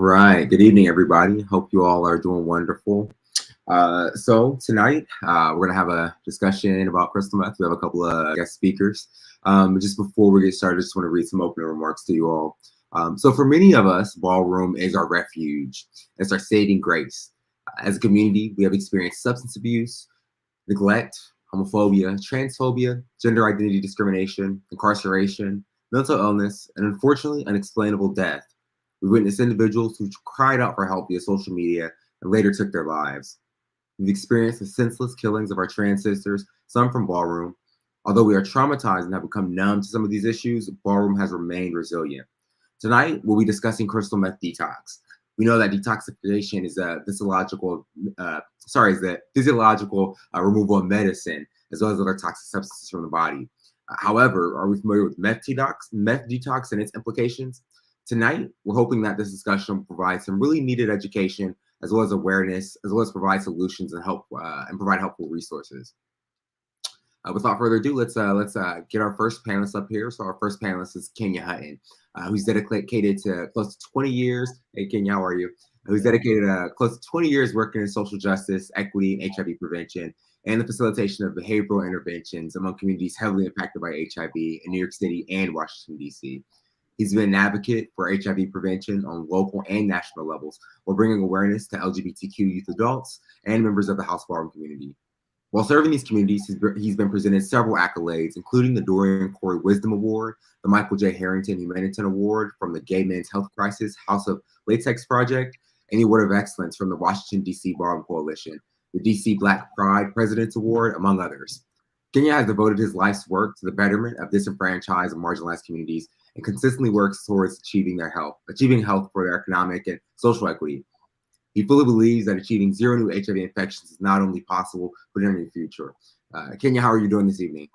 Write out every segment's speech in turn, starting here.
right. Good evening, everybody. Hope you all are doing wonderful. So tonight we're gonna have a discussion about crystal meth. We have a couple of guest speakers. Just before we get started, I just want to read some opening remarks to you all. So for many of us, Ballroom is our refuge. It's our saving grace. As a community, we have experienced substance abuse, neglect, homophobia, transphobia, gender identity discrimination, incarceration, mental illness, and unfortunately, unexplainable death. We witnessed individuals who cried out for help via social media and later took their lives. We've experienced the senseless killings of our trans sisters, some from Ballroom. Although we are traumatized and have become numb to some of these issues, Ballroom has remained resilient. Tonight, we'll be discussing crystal meth detox. We know that detoxification is a physiological removal of medicine, as well as other toxic substances from the body. However, are we familiar with meth detox and its implications? Tonight, we're hoping that this discussion will provide some really needed education, as well as awareness, as well as provide solutions and help and provide helpful resources. Without further ado, let's get our first panelist up here. So our first panelist is Kenyan Hutton, who's dedicated to close to 20 years. Hey, Kenya, how are you? Who's dedicated close to 20 years working in social justice, equity, and HIV prevention, and the facilitation of behavioral interventions among communities heavily impacted by HIV in New York City and Washington, D.C. He's been an advocate for HIV prevention on local and national levels while bringing awareness to LGBTQ youth adults and members of the House Ballroom community. While serving these communities, he's been presented several accolades, including the Dorian Corey Wisdom Award, the Michael J. Harrington Humanitarian Award from the Gay Men's Health Crisis House of Latex Project, and the Award of Excellence from the Washington, D.C. Ballroom Coalition, the D.C. Black Pride President's Award, among others. Kenya has devoted his life's work to the betterment of disenfranchised and marginalized communities and consistently works towards achieving health for their economic and social equity. He fully believes that achieving zero new HIV infections is not only possible, but in the future. Kenya, how are you doing this evening?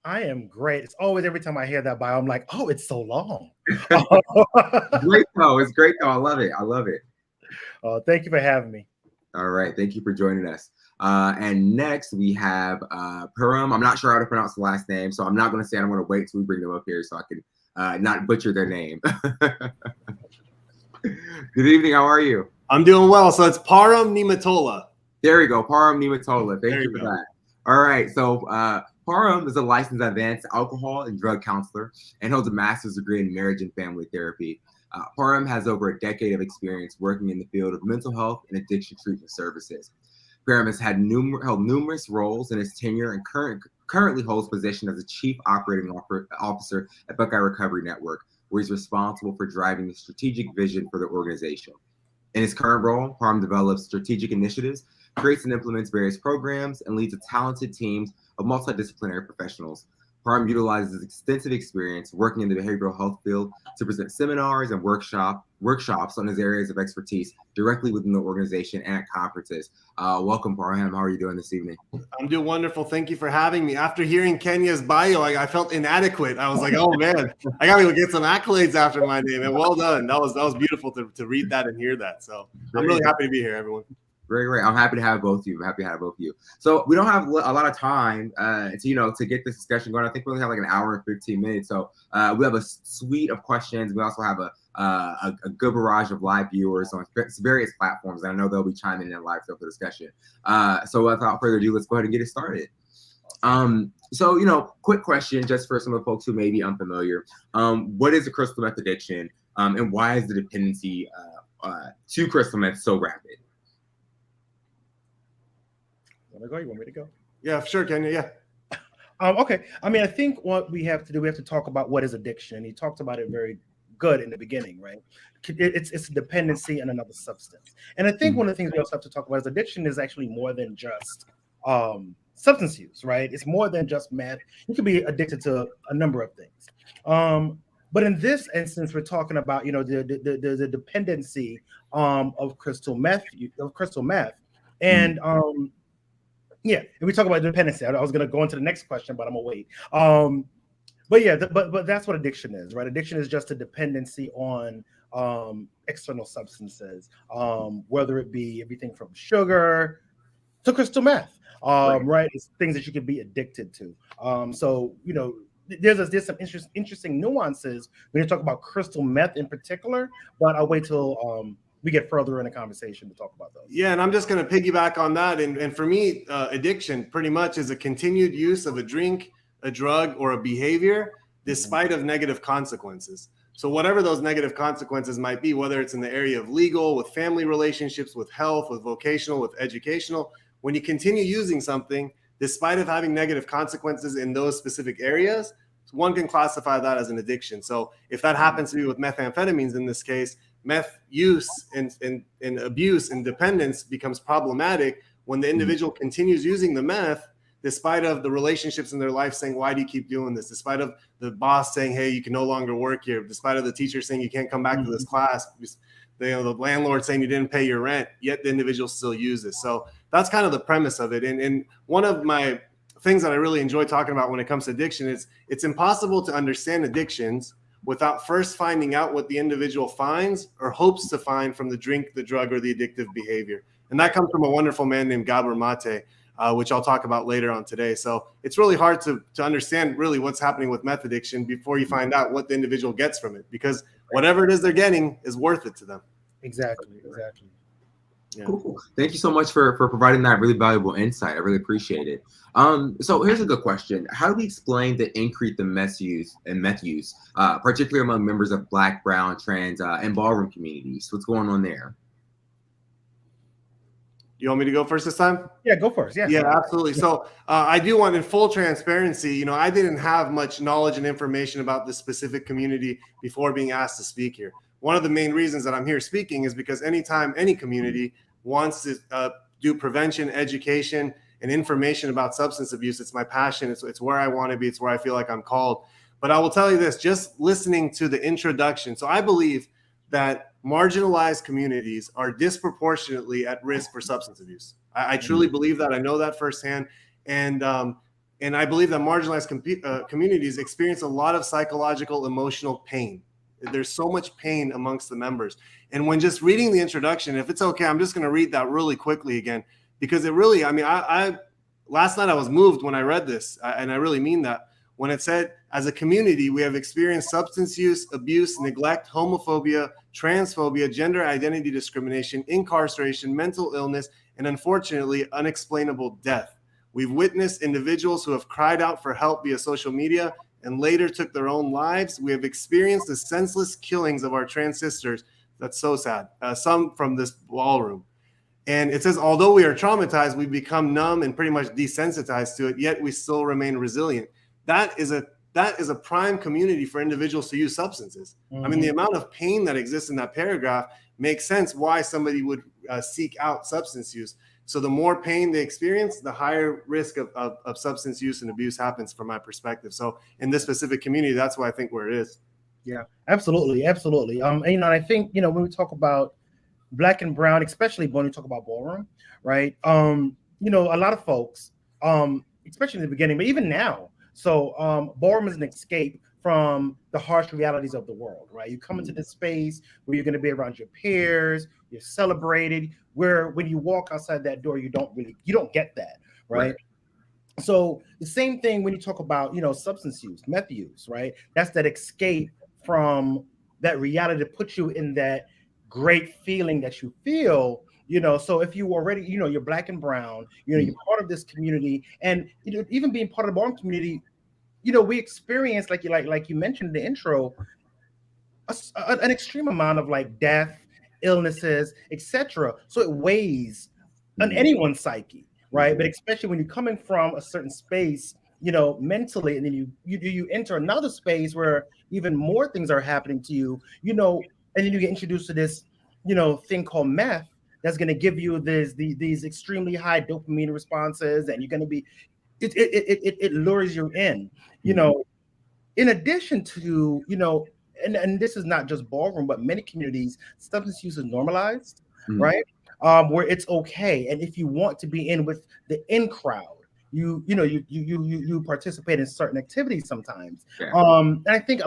I am great. It's always every time I hear that bio, I'm like, oh, it's so long. Great though. It's great though. I love it. I love it. Thank you for having me. All right. Thank you for joining us. And next we have Param. I'm not sure how to pronounce the last name, so I'm not going to say it. I'm going to wait till we bring them up here so I can not butcher their name. Good evening. How are you? I'm doing well. So it's Param Nimatola. There we go. Param Nimatola. Thank you for that. All right. So Param is a licensed advanced alcohol and drug counselor and holds a master's degree in marriage and family therapy. Param has over a decade of experience working in the field of mental health and addiction treatment services. Param has held numerous roles in his tenure and currently holds position as a chief operating officer at Buckeye Recovery Network, where he's responsible for driving the strategic vision for the organization. In his current role, Param develops strategic initiatives, creates and implements various programs, and leads a talented teams of multidisciplinary professionals. Param utilizes extensive experience working in the behavioral health field to present seminars and workshops on his areas of expertise directly within the organization and at conferences. Welcome, Param. How are you doing this evening? I'm doing wonderful. Thank you for having me. After hearing Kenya's bio, I felt inadequate. I was like, oh man, I gotta go get some accolades after my name. And well done. That was beautiful to read that and hear that. So I'm really happy to be here, everyone. Great. I'm happy to have both of you. So we don't have a lot of time to get this discussion going. I think we only have like an hour and 15 minutes. So we have a suite of questions. We also have a good barrage of live viewers on various platforms. And I know they'll be chiming in live for the discussion. So without further ado, let's go ahead and get it started. So quick question just for some of the folks who may be unfamiliar. What is a crystal meth addiction, and why is the dependency to crystal meth so rapid? You want me to go? Yeah, sure, Kenya. Yeah. Okay. I mean, I think what we have to do, we have to talk about what is addiction. He talked about it very good in the beginning, right? It's a dependency on another substance. And I think one of the things we also have to talk about is addiction is actually more than just substance use, right? It's more than just meth. You could be addicted to a number of things. But in this instance, we're talking about, the dependency of crystal meth. And yeah, and we talk about dependency. I was going to go into the next question, but I'm gonna wait. But that's what addiction is, right? Addiction is just a dependency on external substances, whether it be everything from sugar to crystal meth, right? It's things that you can be addicted to. There's some interesting nuances when you talk about crystal meth in particular, but I'll wait till we get further in the conversation to talk about those. Yeah, and I'm just going to piggyback on that. And for me, addiction pretty much is a continued use of a drink, a drug, or a behavior despite of negative consequences. So whatever those negative consequences might be, whether it's in the area of legal, with family relationships, with health, with vocational, with educational, when you continue using something, despite of having negative consequences in those specific areas, one can classify that as an addiction. So if that happens to be with methamphetamines in this case, meth use and abuse and dependence becomes problematic when the individual continues using the meth, despite of the relationships in their life saying, why do you keep doing this? Despite of the boss saying, hey, you can no longer work here. Despite of the teacher saying you can't come back to this class. The landlord saying you didn't pay your rent, yet the individual still uses. So that's kind of the premise of it. And one of my things that I really enjoy talking about when it comes to addiction is it's impossible to understand addictions without first finding out what the individual finds or hopes to find from the drink, the drug, or the addictive behavior. And that comes from a wonderful man named Gabor Mate, which I'll talk about later on today. So it's really hard to understand really what's happening with meth addiction before you find out what the individual gets from it, because whatever it is they're getting is worth it to them. Exactly. Yeah. Cool. Thank you so much for providing that really valuable insight. I really appreciate it. So here's a good question. How do we explain the increase in meth use, particularly among members of Black, Brown, trans, and ballroom communities? What's going on there? You want me to go first this time? Yeah, go first. Yeah, absolutely. So I do want, in full transparency, I didn't have much knowledge and information about this specific community before being asked to speak here. One of the main reasons that I'm here speaking is because anytime any community wants to do prevention, education, and information about substance abuse, it's my passion. It's where I want to be. It's where I feel like I'm called. But I will tell you this, just listening to the introduction. So I believe that marginalized communities are disproportionately at risk for substance abuse. I truly believe that. I know that firsthand. And I believe that marginalized communities experience a lot of psychological, emotional pain. There's so much pain amongst the members. And when just reading the introduction, if it's okay, I'm just going to read that really quickly again, because it really, I last night I was moved when I read this, and I really mean that. When it said, as a community, we have experienced substance use, abuse, neglect, homophobia, transphobia, gender identity discrimination, incarceration, mental illness, and unfortunately, unexplainable death. We've witnessed individuals who have cried out for help via social media and later took their own lives. We have experienced the senseless killings of our trans sisters. That's so sad. Some from this ballroom. And it says, although we are traumatized, we become numb and pretty much desensitized to it, yet we still remain resilient. That is a prime community for individuals to use substances. I mean, the amount of pain that exists in that paragraph makes sense why somebody would seek out substance use. So the more pain they experience, the higher risk of substance use and abuse happens from my perspective. So in this specific community, that's why I think where it is. Yeah, absolutely. And I think, when we talk about Black and Brown, especially when we talk about ballroom, right? A lot of folks, especially in the beginning, but even now, so ballroom is an escape from the harsh realities of the world, right? You come into this space where you're going to be around your peers, you're celebrated, where when you walk outside that door, you don't get that, right? So the same thing when you talk about, substance use, meth use, right? That's that escape from that reality to put you in that great feeling that you feel, so if you already, you're Black and Brown, you're part of this community, and even being part of the ballroom community, we experience, like you mentioned in the intro, an extreme amount of like death, illnesses, etc. So it weighs on anyone's psyche, right? But especially when you're coming from a certain space, mentally, and then you enter another space where even more things are happening to you, and then you get introduced to this, thing called meth that's going to give you these extremely high dopamine responses, and you're going to be, it lures you in, in addition to, and this is not just ballroom, but many communities, substance use is normalized, right? Where it's okay. And if you want to be in with the in crowd, you participate in certain activities sometimes. And I think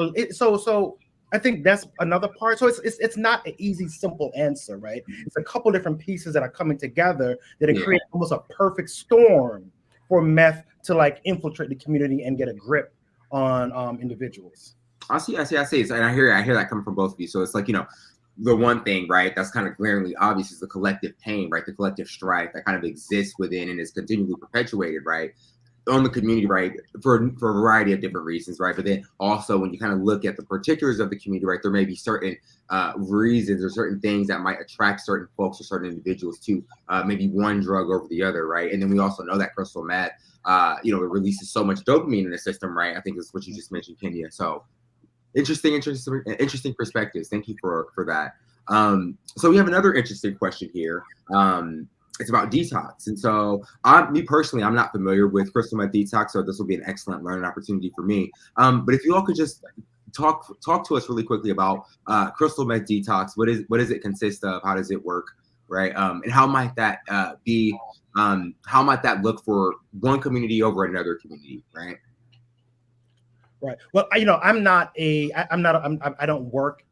I think that's another part. So it's not an easy, simple answer, right? It's a couple different pieces that are coming together that create almost a perfect storm for meth to like infiltrate the community and get a grip on individuals. I see. And I hear that coming from both of you. So it's like, the one thing, right, that's kind of glaringly obvious is the collective pain, right? The collective strife that kind of exists within and is continually perpetuated, right? On the community, right, for a variety of different reasons, right? But then also when you kind of look at the particulars of the community, right, there may be certain reasons or certain things that might attract certain folks or certain individuals to maybe one drug over the other, right? And then we also know that crystal meth, it releases so much dopamine in the system, right? I think is what you just mentioned, Kenya. So interesting perspectives. Thank you for that. So we have another interesting question here. It's about detox. And so me personally, I'm not familiar with crystal meth detox, so this will be an excellent learning opportunity for me. But if you all could just talk to us really quickly about crystal meth detox. What does it consist of? How does it work? Right. And how might that how might that look for one community over another community? Right. Right. Well, I don't work.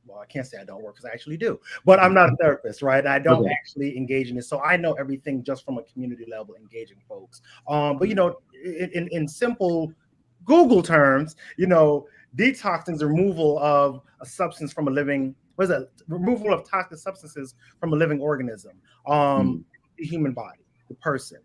Well, I can't say I don't work because I actually do, but I'm not a therapist, right? I don't actually engage in this. So I know everything just from a community level, engaging folks. But in simple Google terms, detoxing is removal of a substance from a living, removal of toxic substances from a living organism, the human body, the person.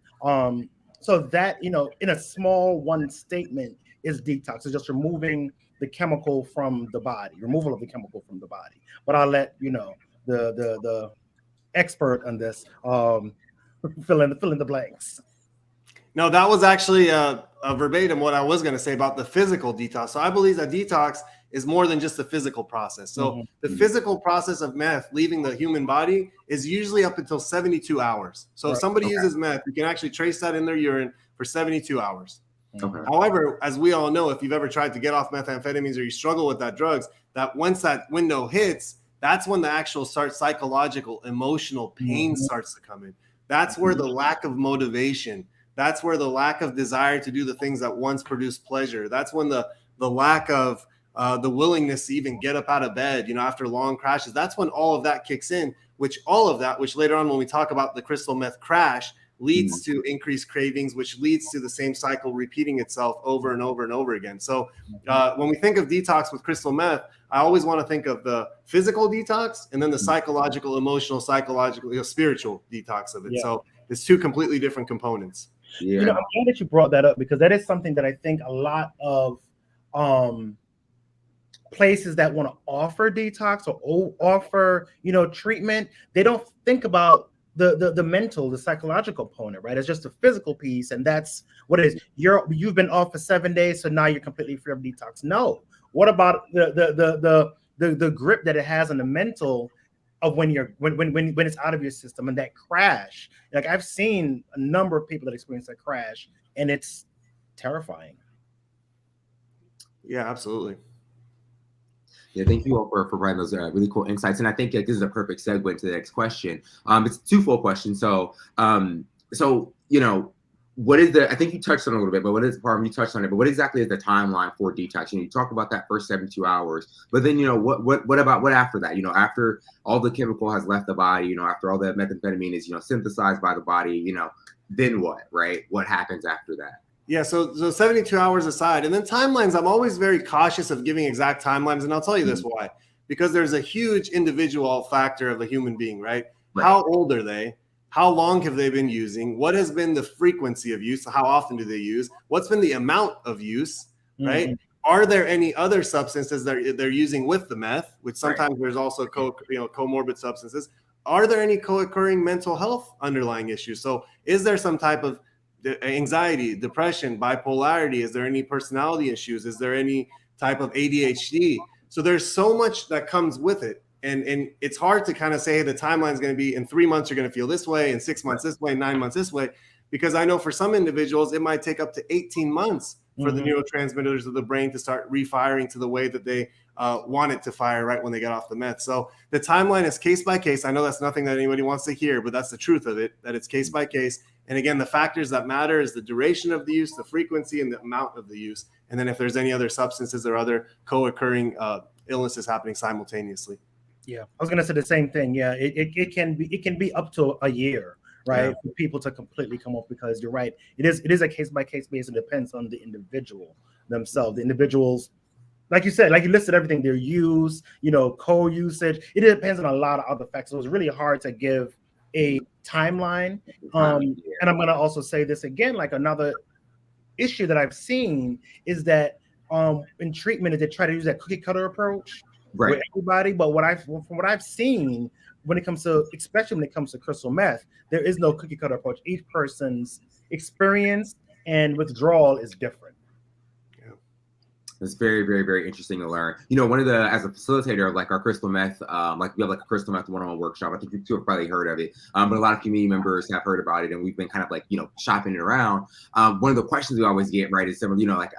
So that, in a small one statement is detox. It's just removing the chemical from the body, removal of the chemical from the body. But I'll let the expert on this fill in the blanks. No, that was actually a verbatim what I was going to say about the physical detox. So I believe that detox is more than just the physical process. So the physical process of meth leaving the human body is usually up until 72 hours. So if somebody uses meth, you can actually trace that in their urine for 72 hours. Okay. However, as we all know, if you've ever tried to get off methamphetamines or you struggle with that drugs, that once that window hits, that's when the actual psychological, emotional pain starts to come in. That's where the lack of motivation, that's where the lack of desire to do the things that once produced pleasure. That's when the lack of the willingness to even get up out of bed, after long crashes. That's when all of that kicks in, which later on when we talk about the crystal meth crash, leads to increased cravings, which leads to the same cycle repeating itself over and over and over again. So when we think of detox with crystal meth, I always want to think of the physical detox and then the psychological, emotional, spiritual detox of it. Yeah. So it's two completely different components. Yeah. I'm glad that you brought that up because that is something that I think a lot of places that want to offer detox or offer, treatment, they don't think about the mental, the psychological component, right? It's just a physical piece, and that's what it is. You've been off for 7 days, so now you're completely free of detox. No. What about the grip that it has on the mental of when it's out of your system and that crash? Like I've seen a number of people that experience that crash, and it's terrifying. Yeah, absolutely. Yeah, thank you all for providing those really cool insights. And I think this is a perfect segue into the next question. It's a twofold question. So, what is I think you touched on it a little bit, but you touched on it, but what exactly is the timeline for detox? You talk about that first 72 hours, but then, what after that? After all the chemical has left the body, after all the methamphetamine is, synthesized by the body, then what, right? What happens after that? Yeah, so 72 hours aside, and then timelines, I'm always very cautious of giving exact timelines, and I'll tell you this why. Because there's a huge individual factor of a human being, right? How old are they? How long have they been using? What has been the frequency of use? How often do they use? What's been the amount of use, right? Are there any other substances that they're using with the meth, which sometimes there's also comorbid substances? Are there any co-occurring mental health underlying issues? So is there some type of anxiety, depression, bipolarity? Is there any personality issues? Is there any type of ADHD? So there's so much that comes with it. And it's hard to kind of say the timeline is going to be in 3 months, you're going to feel this way, in 6 months this way, 9 months this way, because I know for some individuals, it might take up to 18 months for the neurotransmitters of the brain to start refiring to the way that they want it to fire right when they get off the meth. So the timeline is case by case. I know that's nothing that anybody wants to hear, but that's the truth of it, that it's case by case. And again, the factors that matter is the duration of the use, the frequency, and the amount of the use. And then if there's any other substances or other co-occurring illnesses happening simultaneously. Yeah, I was going to say the same thing. Yeah, it can be up to a year, right, for people to completely come off, because you're right. It is a case by case basis. It depends on the individual themselves. The individual's like you said, like you listed everything, their use, co-usage. It depends on a lot of other factors. So it's really hard to give a timeline. And I'm going to also say this again, like another issue that I've seen is that in treatment, they try to use that cookie cutter approach with everybody. But from what I've seen, especially when it comes to crystal meth, there is no cookie cutter approach. Each person's experience and withdrawal is different. It's very, very, very interesting to learn. One of as a facilitator of like our crystal meth, like we have like a crystal meth one-on-one workshop. I think you two have probably heard of it, but a lot of community members have heard about it, and we've been kind of like shopping it around. One of the questions we always get is similar, like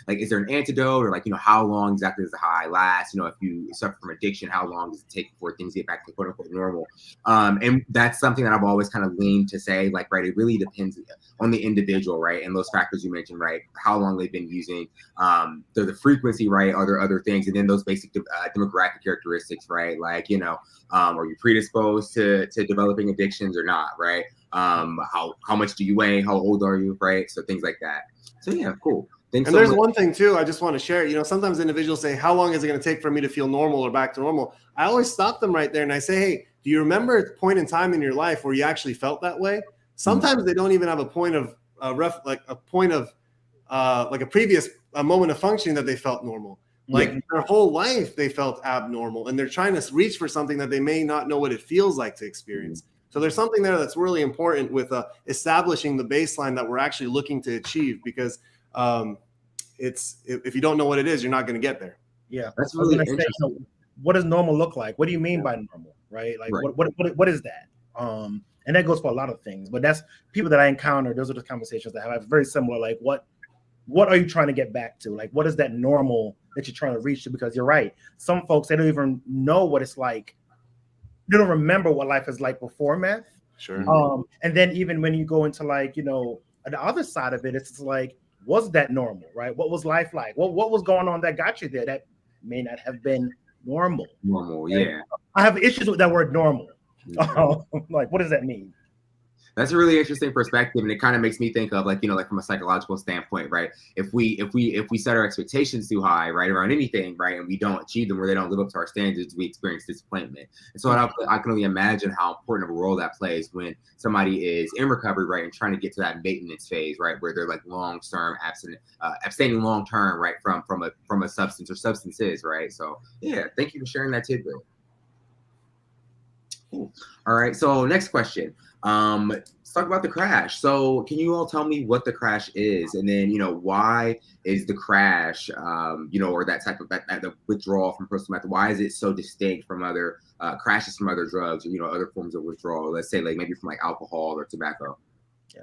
is there an antidote, or like how long exactly does the high last? If you suffer from addiction, how long does it take before things get back to quote unquote normal? And that's something that I've always kind of leaned to say, like, it really depends on the individual, right? And those factors you mentioned, right? How long they've been using, the frequency, right? Are there other things? And then those basic demographic characteristics, right? Like, are you predisposed to developing addictions or not, right? How much do you weigh? How old are you, right? So things like that. So yeah, cool. And there's one thing too, I just want to share, sometimes individuals say, how long is it going to take for me to feel normal or back to normal? I always stop them right there and I say, hey, do you remember a point in time in your life where you actually felt that way? Sometimes they don't even have a point of like a previous moment of functioning that they felt normal. Like their whole life they felt abnormal, and they're trying to reach for something that they may not know what it feels like to experience. So there's something there that's really important with establishing the baseline that we're actually looking to achieve, because if you don't know what it is, you're not going to get there. Yeah, that's really interesting. What does normal look like? What do you mean by normal, right? Like what is that? And that goes for a lot of things, but that's people that I encounter. Those are the conversations that have very similar. Like, what are you trying to get back to? Like, what is that normal that you're trying to reach to? Because you're right. Some folks, they don't even know what it's like. They don't remember what life is like before meth. Sure. And then even when you go into like, the other side of it, it's like, was that normal, right? What was life like? What was going on that got you there that may not have been normal? Normal, right? yeah. I have issues with that word normal. Like, what does that mean? That's a really interesting perspective, and it kind of makes me think of like from a psychological standpoint, right? If we set our expectations too high, right, around anything, right, and we don't achieve them or they don't live up to our standards, we experience disappointment. And so I can only imagine how important of a role that plays when somebody is in recovery, right, and trying to get to that maintenance phase, right, where they're like long-term abstaining long-term, right, from a substance or substances, right? So yeah, thank you for sharing that tidbit. Cool. All right, so next question. Let's talk about the crash. So can you all tell me what the crash is, and then why is the crash or that type of the withdrawal from crystal meth, why is it so distinct from other crashes from other drugs or other forms of withdrawal, let's say like maybe from like alcohol or tobacco? Yeah,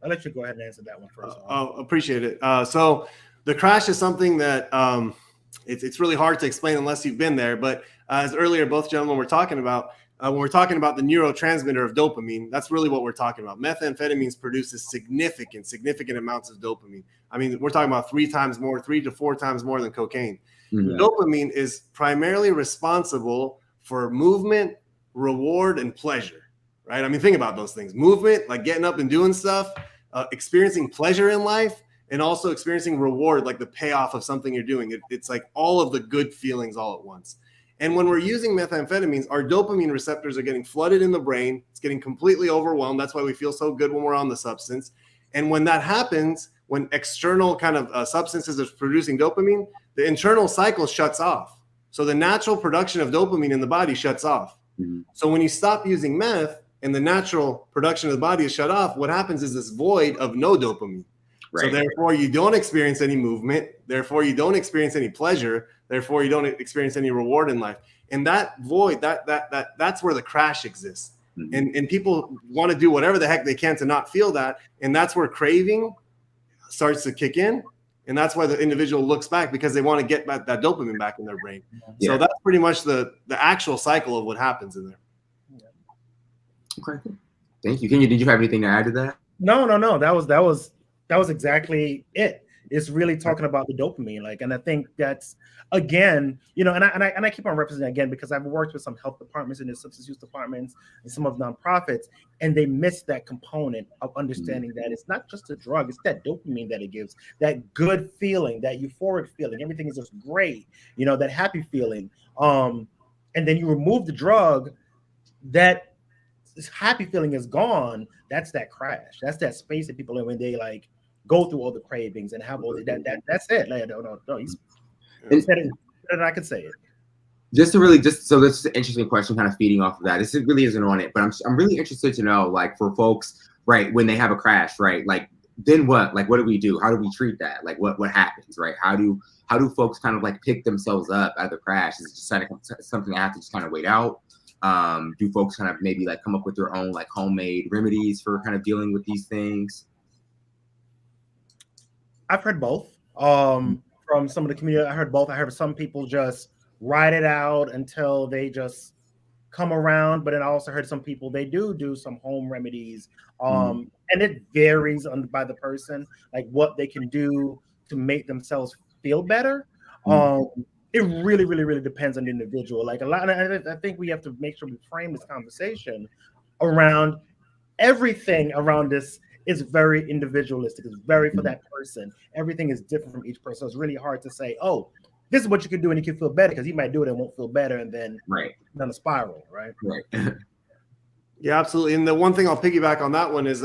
I'll let you go ahead and answer that one first. Appreciate it. So the crash is something that it's really hard to explain unless you've been there, but as earlier both gentlemen were talking about, when we're talking about the neurotransmitter of dopamine, that's really what we're talking about. Methamphetamines produces significant amounts of dopamine. I mean, we're talking about 3 to 4 times more than cocaine. Mm-hmm. Dopamine is primarily responsible for movement, reward, and pleasure, right? I mean, think about those things. Movement, like getting up and doing stuff, experiencing pleasure in life, and also experiencing reward, like the payoff of something you're doing. It's like all of the good feelings all at once. And when we're using methamphetamines, our dopamine receptors are getting flooded in the brain. It's getting completely overwhelmed. That's why we feel so good when we're on the substance. And when that happens, when external kind of substances are producing dopamine, the internal cycle shuts off. So the natural production of dopamine in the body shuts off. Mm-hmm. So when you stop using meth and the natural production of the body is shut off, what happens is this void of no dopamine. Right. So therefore, you don't experience any movement. Therefore, you don't experience any pleasure. Therefore, you don't experience any reward in life. And that void, that's where the crash exists. Mm-hmm. And people want to do whatever the heck they can to not feel that. And that's where craving starts to kick in. And that's why the individual looks back, because they want to get that dopamine back in their brain. Yeah. So that's pretty much the actual cycle of what happens in there. Okay. Thank you. Did you have anything to add to that? No. That was exactly it. It's really talking about the dopamine, like, and I think that's again, you know, and I keep on representing again because I've worked with some health departments and the substance use departments and some of nonprofits, and they miss that component of understanding that it's not just a drug, it's that dopamine that it gives, that good feeling, that euphoric feeling, everything is just great, you know, that happy feeling. And then you remove the drug, that this happy feeling is gone. That's that crash. That's that space that people in when they like go through all the cravings and have all that's it. Like, no, you said it better than I could say it. So this is an interesting question, kind of feeding off of that. This really isn't on it, but I'm really interested to know, like, for folks, right, when they have a crash, right, like, then what? Like, what do we do? How do we treat that? Like, what happens, right? How do folks kind of like pick themselves up out of the crash? Is it just kind of something they have to just kind of wait out? Do folks kind of maybe like come up with their own like homemade remedies for kind of dealing with these things? I've heard both. From some of the community, I heard both. I heard some people just ride it out until they just come around, but then I also heard some people they do some home remedies. And it varies by the person, like what they can do to make themselves feel better. It really, really, really depends on the individual. Like a lot, I think we have to make sure we frame this conversation around everything around this is very individualistic. It's very for that person. Everything is different from each person. So it's really hard to say, oh, this is what you can do and you can feel better, because he might do it and won't feel better, and then on a spiral, right? Yeah, absolutely. And the one thing I'll piggyback on that one is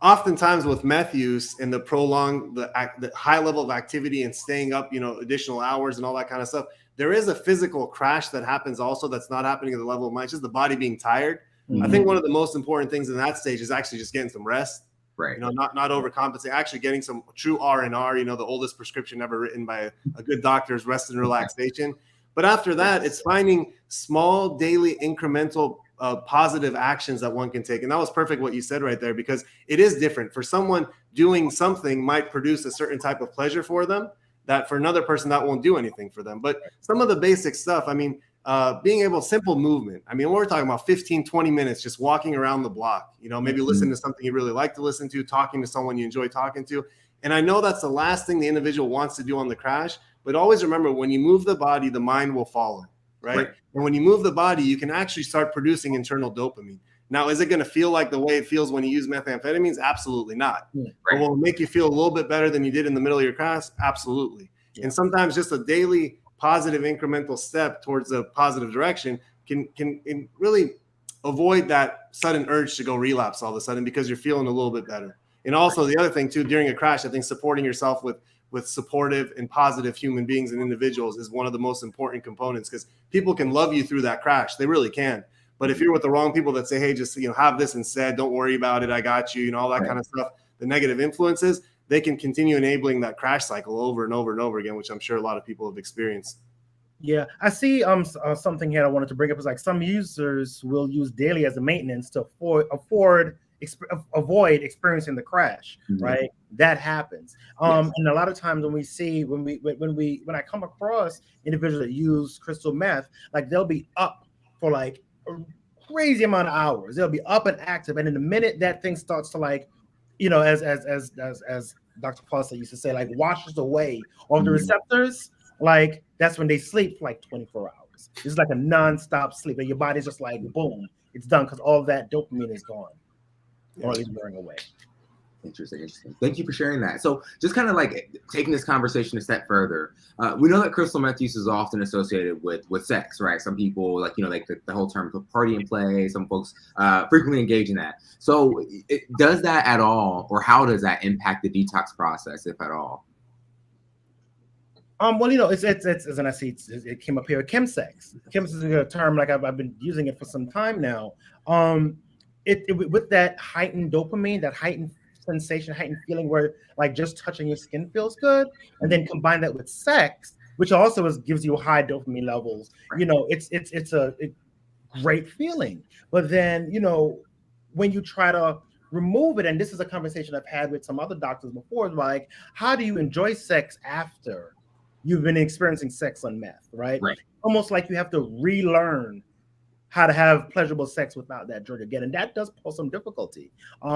oftentimes with meth use and the prolonged, the high level of activity and staying up, you know, additional hours and all that kind of stuff, there is a physical crash that happens also that's not happening at the level of mind. It's just the body being tired. I think one of the most important things in that stage is actually just getting some rest. Right. You know, not overcompensating, actually getting some true R&R, you know, the oldest prescription ever written by a good doctor is rest and relaxation. But after that, it's finding small daily incremental positive actions that one can take. And that was perfect what you said right there, because it is different. For someone, doing something might produce a certain type of pleasure for them that for another person that won't do anything for them. But some of the basic stuff, I mean, being able, simple movement. I mean, we're talking about 15, 20 minutes, just walking around the block, you know, maybe listen to something you really like to listen to, talking to someone you enjoy talking to. And I know that's the last thing the individual wants to do on the crash, but always remember, when you move the body, the mind will follow, right? And when you move the body, you can actually start producing internal dopamine. Now, is it going to feel like the way it feels when you use methamphetamines? Absolutely not. But will it make you feel a little bit better than you did in the middle of your crash? Absolutely. And sometimes just a daily positive incremental step towards a positive direction can really avoid that sudden urge to go relapse all of a sudden, because you're feeling a little bit better. And also the other thing too, during a crash, I think supporting yourself with supportive and positive human beings and individuals is one of the most important components, because people can love you through that crash. They really can. But if you're with the wrong people that say, hey, just, you know, have this instead, don't worry about it, I got you, you know, all that kind of stuff, the negative influences, they can continue enabling that crash cycle over and over and over again, which I'm sure a lot of people have experienced. Yeah, I see something here I wanted to bring up is like some users will use daily as a maintenance to avoid experiencing the crash, right? That happens. And a lot of times when I come across individuals that use crystal meth, like they'll be up for like a crazy amount of hours. They'll be up and active, and in the minute that thing starts to, like, you know, as Dr. Foster used to say, like, washes away all the receptors, like that's when they sleep for like 24 hours. It's like a non-stop sleep, and your body's just like, boom, it's done, because all that dopamine is gone, or at least wearing away. Interesting. Thank you for sharing that. So just kind of like taking this conversation a step further, we know that crystal meth use is often associated with sex, right? Some people, like, you know, like the whole term party and play, some folks frequently engage in that. So does that at all, or how does that impact the detox process, if at all? Well, you know, it's and I see it came up here, chemsex. Chemsex is a term, like I've been using it for some time now. With that heightened dopamine, that heightened sensation, heightened feeling where like just touching your skin feels good, and then combine that with sex, which also gives you high dopamine levels. You know, it's a great feeling. But then, you know, when you try to remove it, and this is a conversation I've had with some other doctors before, like, how do you enjoy sex after you've been experiencing sex on meth, right? Almost like you have to relearn how to have pleasurable sex without that drug again, and that does pose some difficulty,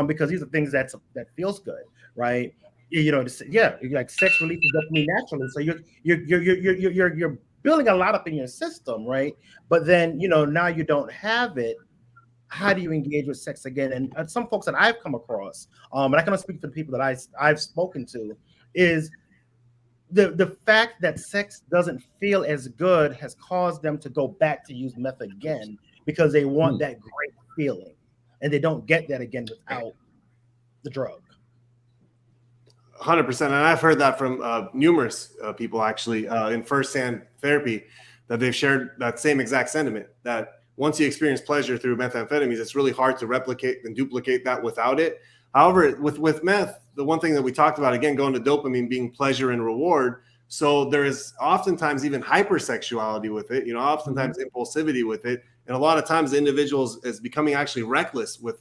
because these are things that feels good, right? you know, yeah, like sex releases dopamine naturally. So you're building a lot up in your system, right? But then, you know, now you don't have it. How do you engage with sex again? And some folks that I've come across, and I can only speak to the people that I've spoken to, is the fact that sex doesn't feel as good has caused them to go back to use meth again because they want that great feeling, and they don't get that again without the drug. 100%. And I've heard that from numerous people actually in firsthand therapy, that they've shared that same exact sentiment, that once you experience pleasure through methamphetamines, it's really hard to replicate and duplicate that without it. However, with meth, the one thing that we talked about, again, going to dopamine being pleasure and reward. So there is oftentimes even hypersexuality with it, you know, oftentimes impulsivity with it. And a lot of times the individuals is becoming actually reckless with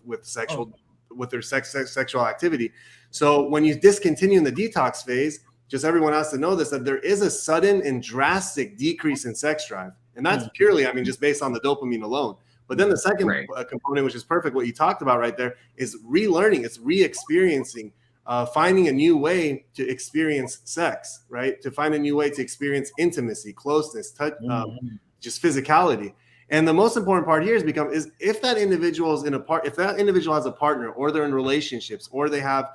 their sexual activity. So when you discontinue in the detox phase, just everyone has to know this, that there is a sudden and drastic decrease in sex drive. And that's purely, I mean, just based on the dopamine alone. But then the second component, which is perfect, what you talked about right there, is relearning, it's re-experiencing, finding a new way to experience sex, right? To find a new way to experience intimacy, closeness, touch, just physicality. And the most important part here is if that individual is if that individual has a partner, or they're in relationships, or they have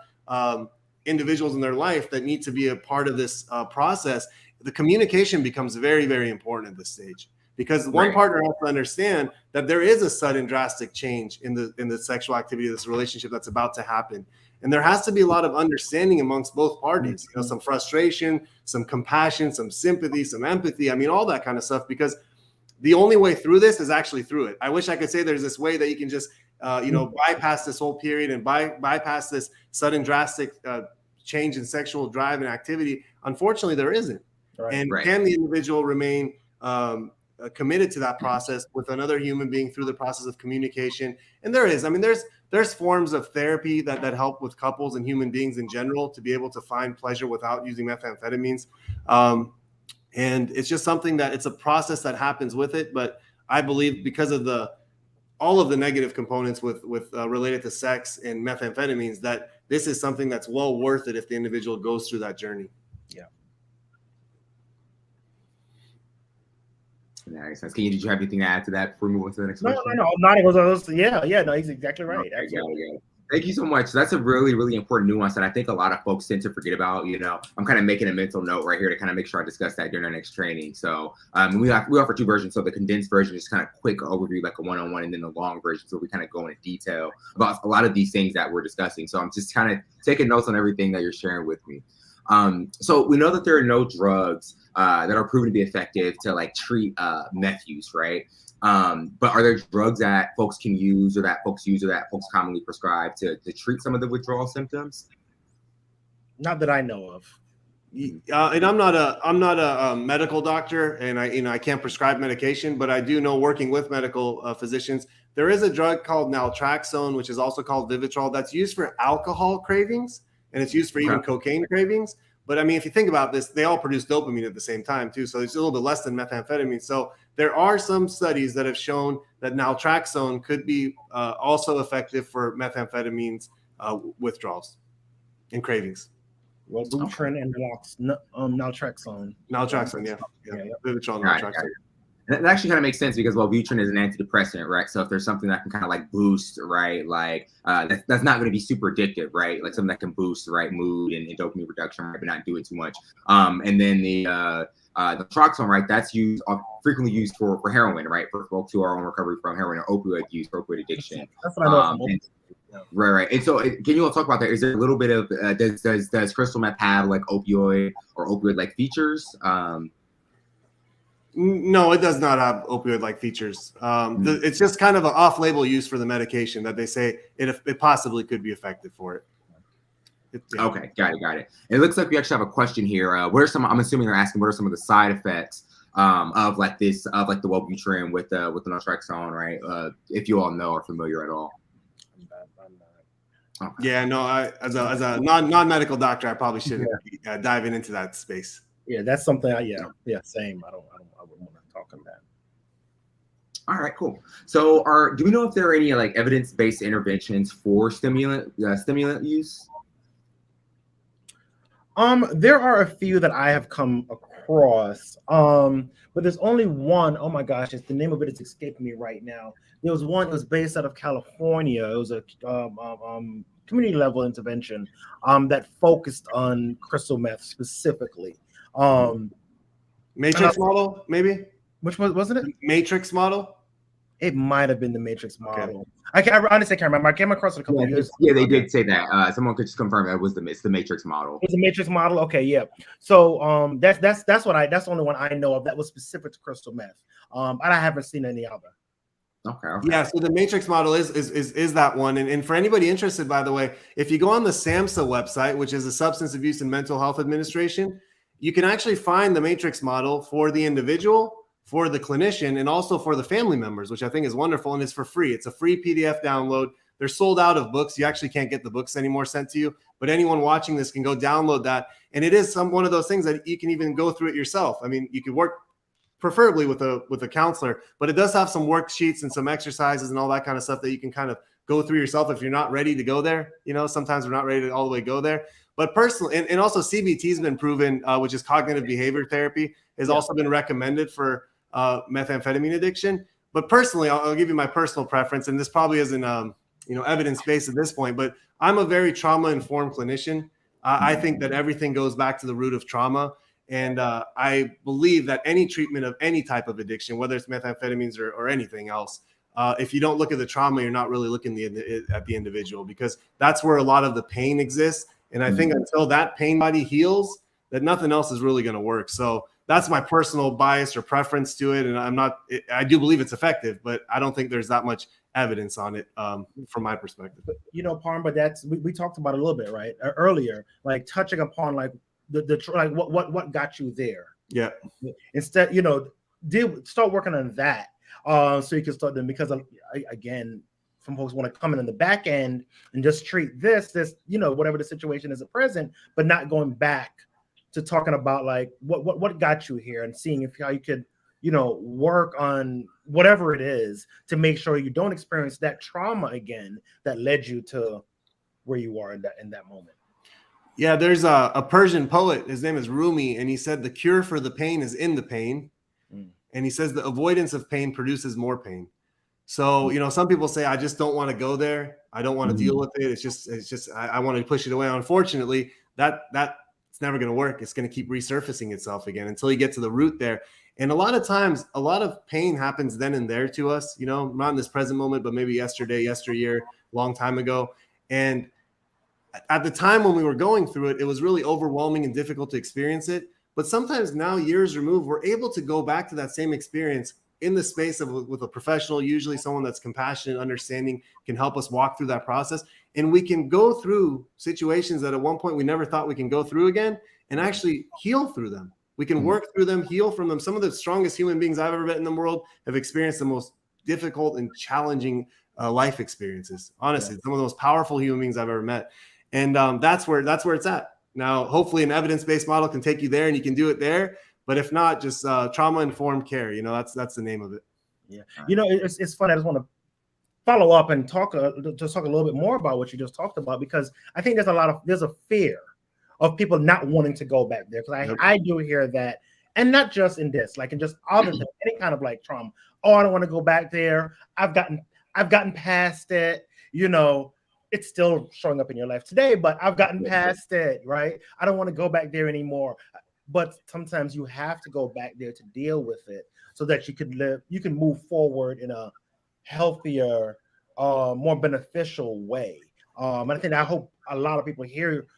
individuals in their life that need to be a part of this process, the communication becomes very, very important at this stage. Because one partner has to understand that there is a sudden drastic change in the sexual activity of this relationship that's about to happen. And there has to be a lot of understanding amongst both parties, you know, some frustration, some compassion, some sympathy, some empathy. I mean, all that kind of stuff, because the only way through this is actually through it. I wish I could say there's this way that you can just, you know, bypass this whole period and bypass this sudden drastic change in sexual drive and activity. Unfortunately, there isn't. Can the individual remain committed to that process with another human being through the process of communication? And there is, I mean, there's forms of therapy that help with couples and human beings in general to be able to find pleasure without using methamphetamines. And it's just something that it's a process that happens with it. But I believe because of all of the negative components with related to sex and methamphetamines, that this is something that's well worth it if the individual goes through that journey. Yeah. Nice. Did you have anything to add to that before we move on to the next question? No. Not no, he's exactly right. Okay, thank you so much. That's a really, really important nuance that I think a lot of folks tend to forget about. You know, I'm kind of making a mental note right here to kind of make sure I discuss that during our next training. So we offer two versions. So the condensed version is kind of quick overview, like a one-on-one, and then the long version, so we kind of go into detail about a lot of these things that we're discussing. So I'm just kind of taking notes on everything that you're sharing with me. So we know that there are no drugs that are proven to be effective to like treat meth use, right? But are there drugs that folks can use, or that folks commonly prescribe to treat some of the withdrawal symptoms? Not that I know of. And I'm not a medical doctor, and I can't prescribe medication, but I do know, working with medical physicians, there is a drug called naltrexone, which is also called Vivitrol, that's used for alcohol cravings, and it's used for even cocaine cravings. But I mean, if you think about this, they all produce dopamine at the same time too. So it's a little bit less than methamphetamine. So there are some studies that have shown that naltrexone could be also effective for methamphetamines withdrawals and cravings. Wellbutrin and naltrexone. Naltrexone, yeah. Vivitrol, naltrexone. That actually kind of makes sense because Wellbutrin is an antidepressant, right? So if there's something that can kind of like boost, right, like that's not going to be super addictive, right? Like something that can boost, right, mood and dopamine reduction, right, but not do it too much. And then the naltrexone, right, that's frequently used for heroin, right, for folks who are on recovery from heroin or opioid use, or opioid addiction. That's what I know. Right. And so, can you all talk about that? Is there a little bit of does crystal meth have like opioid like features? No, it does not have opioid-like features. It's just kind of an off-label use for the medication that they say it possibly could be effective for it. Okay, got it. It looks like we actually have a question here. I'm assuming they're asking, what are some of the side effects of the Wellbutrin with the naltrexone, right? If you all know or familiar at all. Okay. Yeah, no. As a non-medical doctor, I probably shouldn't be diving into that space. Yeah, that's something. Same. I wouldn't want to talk on that. All right, cool. So, do we know if there are any like evidence-based interventions for stimulant use? There are a few that I have come across. But there's only one. Oh my gosh, it's the name of it is escaping me right now. There was one. It was based out of California. It was a community level intervention that focused on crystal meth specifically. Matrix model, maybe. Which one wasn't it? Matrix model. It might have been the Matrix model. Okay. I honestly can't remember. I came across it a couple of years. Yeah, they did say that. Someone could just confirm that it's the Matrix model. It's a Matrix model. Okay, yeah. So that's the only one I know of that was specific to crystal meth. And I haven't seen any other. Okay. Yeah, so the Matrix model is that one. And for anybody interested, by the way, if you go on the SAMHSA website, which is the Substance Abuse and Mental Health Administration, you can actually find the Matrix model for the individual, for the clinician, and also for the family members, which I think is wonderful, and it's for free. It's a free PDF download. They're sold out of books. You actually can't get the books anymore sent to you, but anyone watching this can go download that. And it is one of those things that you can even go through it yourself. I mean, you could work preferably with a counselor, but it does have some worksheets and some exercises and all that kind of stuff that you can kind of go through yourself if you're not ready to go there. You know, sometimes we're not ready to all the way go there. But personally, and also CBT has been proven, which is cognitive behavior therapy, has also been recommended for methamphetamine addiction. But personally, I'll give you my personal preference, and this probably isn't evidence-based at this point, but I'm a very trauma-informed clinician. I think that everything goes back to the root of trauma. And I believe that any treatment of any type of addiction, whether it's methamphetamines or anything else, if you don't look at the trauma, you're not really looking at the individual, because that's where a lot of the pain exists. And I think until that pain body heals, that nothing else is really going to work. So that's my personal bias or preference to it. And I do believe it's effective, but I don't think there's that much evidence on it from my perspective. You know, Parm, but we talked about it a little bit, right? Earlier, like touching upon like like what got you there. Yeah. Instead, start working on that. So you can start them, because again, some folks want to come in on the back end and just treat this, whatever the situation is at present, but not going back to talking about like what got you here and seeing how you could, work on whatever it is to make sure you don't experience that trauma again that led you to where you are in that moment. Yeah, there's a Persian poet. His name is Rumi, and he said the cure for the pain is in the pain. And he says the avoidance of pain produces more pain. So, some people say, I just don't want to go there. I don't want to deal with it. It's just I want to push it away. Unfortunately, that's never going to work. It's going to keep resurfacing itself again until you get to the root there. And a lot of times, a lot of pain happens then and there to us, not in this present moment, but maybe yesterday, yesteryear, long time ago. And at the time when we were going through it, it was really overwhelming and difficult to experience it. But sometimes now, years removed, we're able to go back to that same experience in the space with a professional, usually someone that's compassionate, understanding, can help us walk through that process. And we can go through situations that at one point we never thought we can go through again, and actually heal through them. We can work through them, heal from them. Some of the strongest human beings I've ever met in the world have experienced the most difficult and challenging life experiences. Honestly, some of the most powerful human beings I've ever met. And that's where it's at. Now, hopefully an evidence-based model can take you there and you can do it there. But if not, just trauma-informed care, that's the name of it. Yeah. It's funny. I just want to follow up and talk a little bit more about what you just talked about, because I think there's a fear of people not wanting to go back there. Because I do hear that, and not just in this, like in just other things, any kind of like trauma. Oh, I don't want to go back there. I've gotten past it. It's still showing up in your life today, but I've gotten past it, right? I don't want to go back there anymore. But sometimes you have to go back there to deal with it so that you can move forward in a healthier, more beneficial way. And I hope a lot of people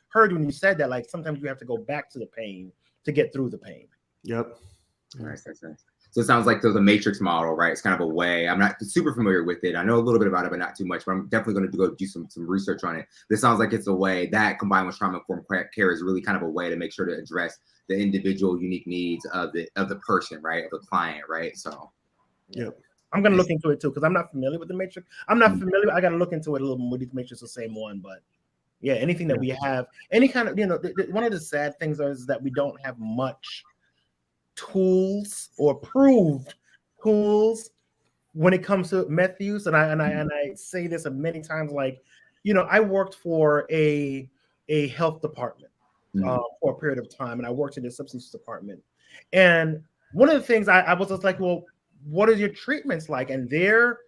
heard when you said that, like sometimes you have to go back to the pain to get through the pain. Yep. Nice. So it sounds like there's a matrix model, right? It's kind of a way. I'm not super familiar with it. I know a little bit about it, but not too much. But I'm definitely going to go do some research on it. This sounds like it's a way that, combined with trauma-informed care, is really kind of a way to make sure to address the individual unique needs of the person, right? Of the client, right? So, yeah. I'm going to look into it too, because I'm not familiar with the matrix. I'm not familiar. I got to look into it a little more to make sure it's the same one. But yeah, anything that we have, any kind of, one of the sad things is that we don't have much tools or proved tools when it comes to meth use. And I say this many times, like, I worked for a health department, for a period of time, and I worked in the substance use department. And one of the things I was just like, well, what are your treatments like? And their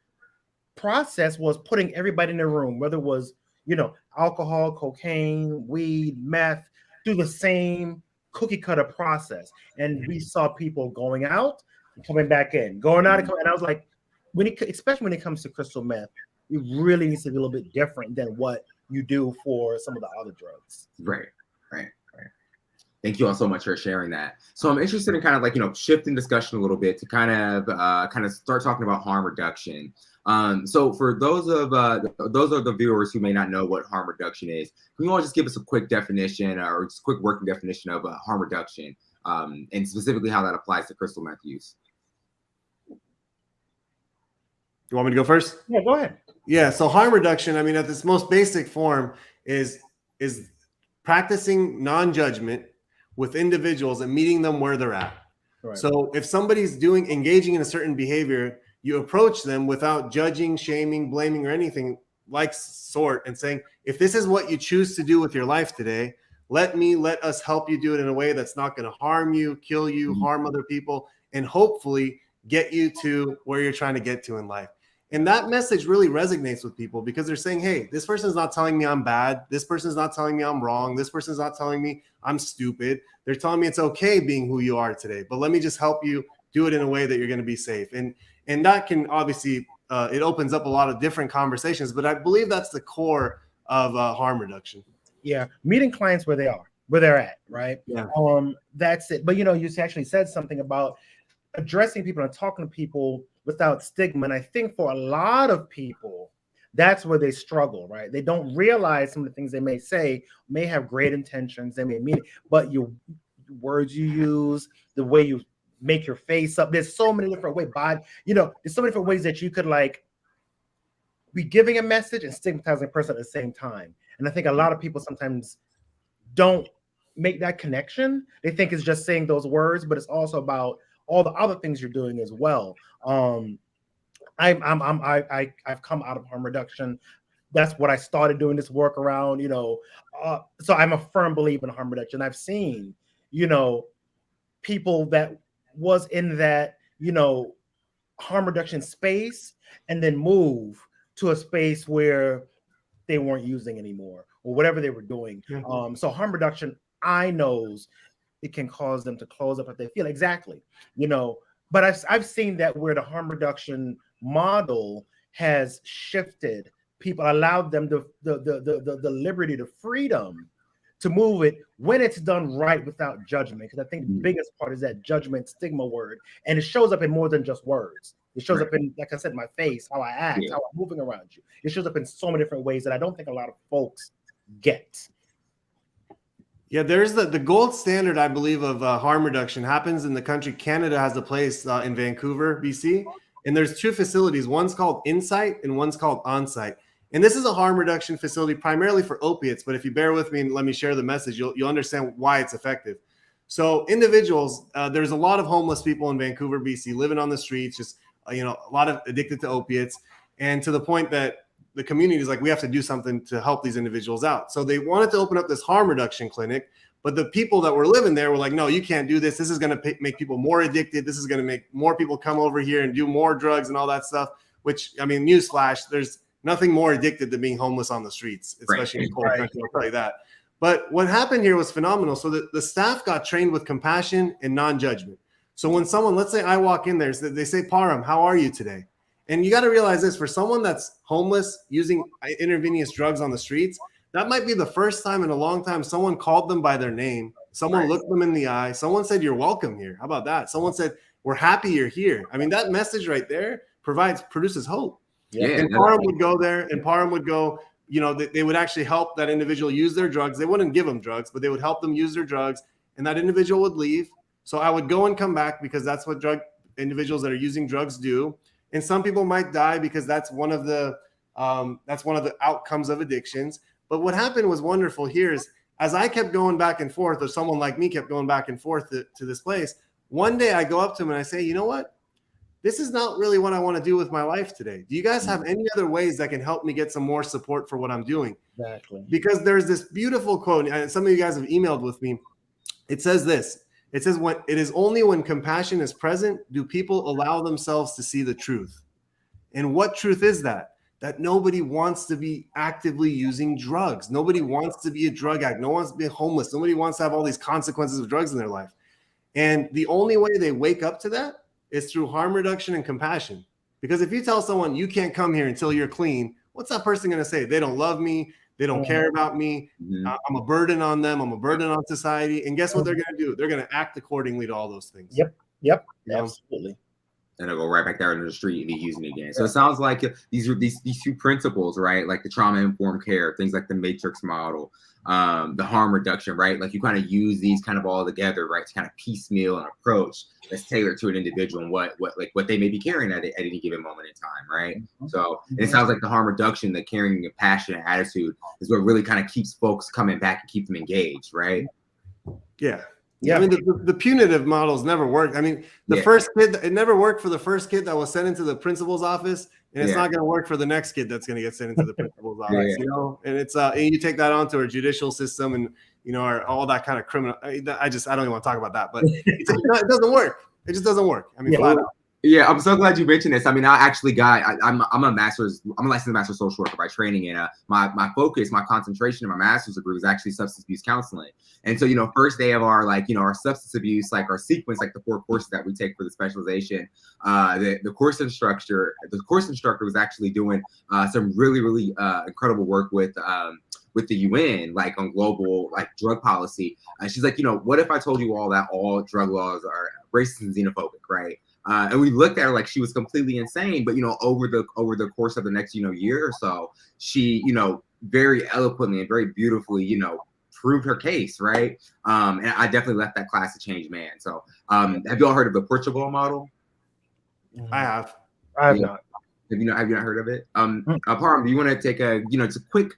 process was putting everybody in a room, whether it was, alcohol, cocaine, weed, meth, through the same cookie cutter process. And we saw people going out and coming back in, going out and coming. And I was like, especially when it comes to crystal meth, it really needs to be a little bit different than what you do for some of the other drugs. Right. Thank you all so much for sharing that. So I'm interested in kind of like, shifting discussion a little bit to kind of start talking about harm reduction. So for those of the viewers who may not know what harm reduction is, can you all just give us a quick definition or just a quick working definition of harm reduction, and specifically how that applies to crystal meth use? You want me to go first? Yeah, go ahead. Yeah, so harm reduction, I mean, at its most basic form is practicing non-judgment with individuals and meeting them where they're at. Right. So if somebody's engaging in a certain behavior, you approach them without judging, shaming, blaming, or anything like sort, and saying, if this is what you choose to do with your life today, let us help you do it in a way that's not going to harm you, kill you, harm other people, and hopefully get you to where you're trying to get to in life. And that message really resonates with people because they're saying, hey, this person's not telling me I'm bad. This person's not telling me I'm wrong. This person's not telling me I'm stupid. They're telling me it's okay being who you are today, but let me just help you do it in a way that you're going to be safe. And that can obviously, it opens up a lot of different conversations, but I believe that's the core of harm reduction. Yeah. Meeting clients where they're at, right? Yeah. That's it. But, you actually said something about addressing people and talking to people without stigma. And I think for a lot of people, that's where they struggle, right? They don't realize some of the things they may say may have great intentions, they may mean it, but your words you use, the way you make your face up, there's so many different ways, there's so many different ways that you could like be giving a message and stigmatizing a person at the same time. And I think a lot of people sometimes don't make that connection. They think it's just saying those words, but it's also about all the other things you're doing as well. I've come out of harm reduction. That's what I started doing this work around, so I'm a firm believer in harm reduction. I've seen, people that was in that, harm reduction space and then move to a space where they weren't using anymore or whatever they were doing. Mm-hmm. So harm reduction, I knows it can cause them to close up if they feel exactly, but I've seen that where the harm reduction model has shifted people, allowed them the liberty, the freedom to move it when it's done right without judgment. Because I think the biggest part is that judgment stigma word, and it shows up in more than just words. It shows up in, like I said, my face, how I act, how I'm moving around you. It shows up in so many different ways that I don't think a lot of folks get. Yeah, there's the gold standard, I believe, of harm reduction happens in the country. Canada has a place in Vancouver, BC, and there's two facilities. One's called Insight and one's called Onsite. And this is a harm reduction facility primarily for opiates. But if you bear with me and let me share the message, you'll understand why it's effective. So individuals, there's a lot of homeless people in Vancouver, BC, living on the streets, just a lot of addicted to opiates, and to the point that the community is like, we have to do something to help these individuals out. So they wanted to open up this harm reduction clinic, but the people that were living there were like, no, you can't do this. This is going to make people more addicted. This is going to make more people come over here and do more drugs and all that stuff, which, I mean, newsflash, there's nothing more addicted than being homeless on the streets, especially in cold country, I'll tell you that. But what happened here was phenomenal. So the staff got trained with compassion and non-judgment. So when someone, let's say I walk in there, they say, Param, how are you today? And you got to realize this, for someone that's homeless using intravenous drugs on the streets, that might be the first time in a long time someone called them by their name. Someone looked them in the eye. Someone said, you're welcome here. How about that? Someone said, we're happy you're here. I mean, that message right there produces hope. Yeah, and Param would go there, and Param would go, they would actually help that individual use their drugs. They wouldn't give them drugs, but they would help them use their drugs, and that individual would leave. So I would go and come back because that's what individuals that are using drugs do. And some people might die because that's one of the outcomes of addictions. But what happened was wonderful here is, as I kept going back and forth, or someone like me kept going back and forth to this place, one day I go up to him and I say, you know what? this is not really what I want to do with my life today. Do you guys have any other ways that can help me get some more support for what I'm doing? Exactly. Because there's this beautiful quote, and some of you guys have emailed with me. It says this. It says, "When it is only when compassion is present do people allow themselves to see the truth." And what truth is that? That nobody wants to be actively using drugs. Nobody wants to be a drug addict. No one wants to be homeless. Nobody wants to have all these consequences of drugs in their life. And the only way they wake up to that is through harm reduction and compassion. Because if you tell someone you can't come here until you're clean, what's that person going to say? They don't love me. They don't care about me. I'm a burden on them. I'm a burden on society. And guess what they're going to do? They're going to act accordingly to all those things. Yep. You know? Absolutely. And they'll go right back there into the street and be using it again. So it sounds like these are these two principles, right? Like the trauma-informed care, things like the matrix model, the harm reduction, right? Like you kind of use these kind of all together, right? To kind of piecemeal an approach that's tailored to an individual and what they may be carrying at any given moment in time, right? So it sounds like the harm reduction, the caring and compassionate attitude is what really kind of keeps folks coming back and keep them engaged, right? Yeah. I mean, the punitive models never worked. I mean, the first kid, it never worked for the first kid that was sent into the principal's office, and it's not going to work for the next kid that's going to get sent into the principal's office, you know? And it's, and you take that onto our judicial system and, you know, all that kind of criminal. I don't even want to talk about that, but it doesn't work. It just doesn't work. I mean, flat out. Yeah, I'm so glad you mentioned this. I mean, I actually I'm a licensed master social worker by training, and my focus, my concentration in my master's degree was actually substance abuse counseling. And so, you know, first day of our our substance abuse, like our sequence, like the 4 courses that we take for the specialization, the course instructor was actually doing some really incredible work with the UN, like on global like drug policy. She's like, you know, what if I told you all that all drug laws are racist and xenophobic, right? And we looked at her like she was completely insane. But, you know, over the course of the next, year or so, she, very eloquently and very beautifully, proved her case, right? And I definitely left that class a changed man. So have you all heard of the Portugal model? I have. I have not. Have you not heard of it? Parham, do you want to take a, it's a quick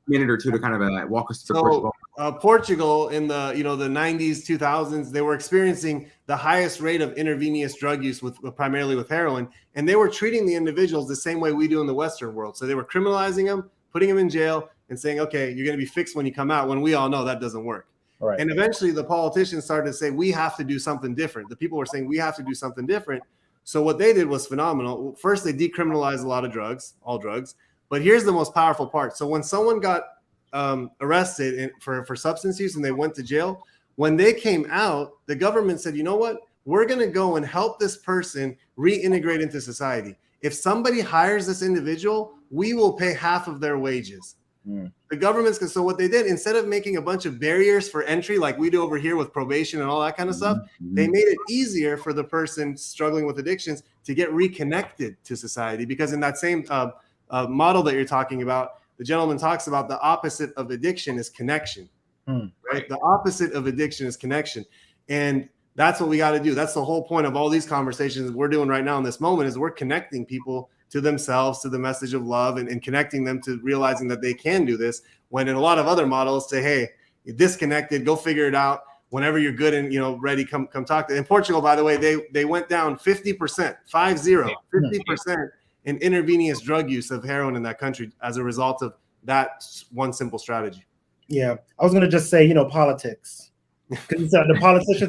minute or two to kind of walk us through Portugal? Portugal in the the 90s, 2000s, they were experiencing the highest rate of intravenous drug use primarily with heroin, and they were treating the individuals the same way we do in the Western world. So they were criminalizing them, putting them in jail, and saying, okay, you're going to be fixed when you come out, when we all know that doesn't work. Right. And eventually the politicians started to say, we have to do something different. The people were saying, we have to do something different. So what they did was phenomenal. First, they decriminalized a lot of drugs, all drugs. But here's the most powerful part. So when someone got arrested for substance use and they went to jail, when they came out, the government said, you know what? We're going to go and help this person reintegrate into society. If somebody hires this individual, we will pay half of their wages. The government's, so what they did, instead of making a bunch of barriers for entry like we do over here with probation and all that kind of stuff, they made it easier for the person struggling with addictions to get reconnected to society. Because in that same model that you're talking about, the gentleman talks about the opposite of addiction is connection, right? The opposite of addiction is connection. And that's what we got to do. That's the whole point of all these conversations we're doing right now in this moment, is we're connecting people to themselves, to the message of love, and connecting them to realizing that they can do this, when in a lot of other models say, hey, you're disconnected, go figure it out. Whenever you're good and ready, come talk to. In Portugal, by the way, they went down 50%, 50% in intravenous drug use of heroin in that country as a result of that one simple strategy. Yeah, I was gonna just say, politics. Because the politicians.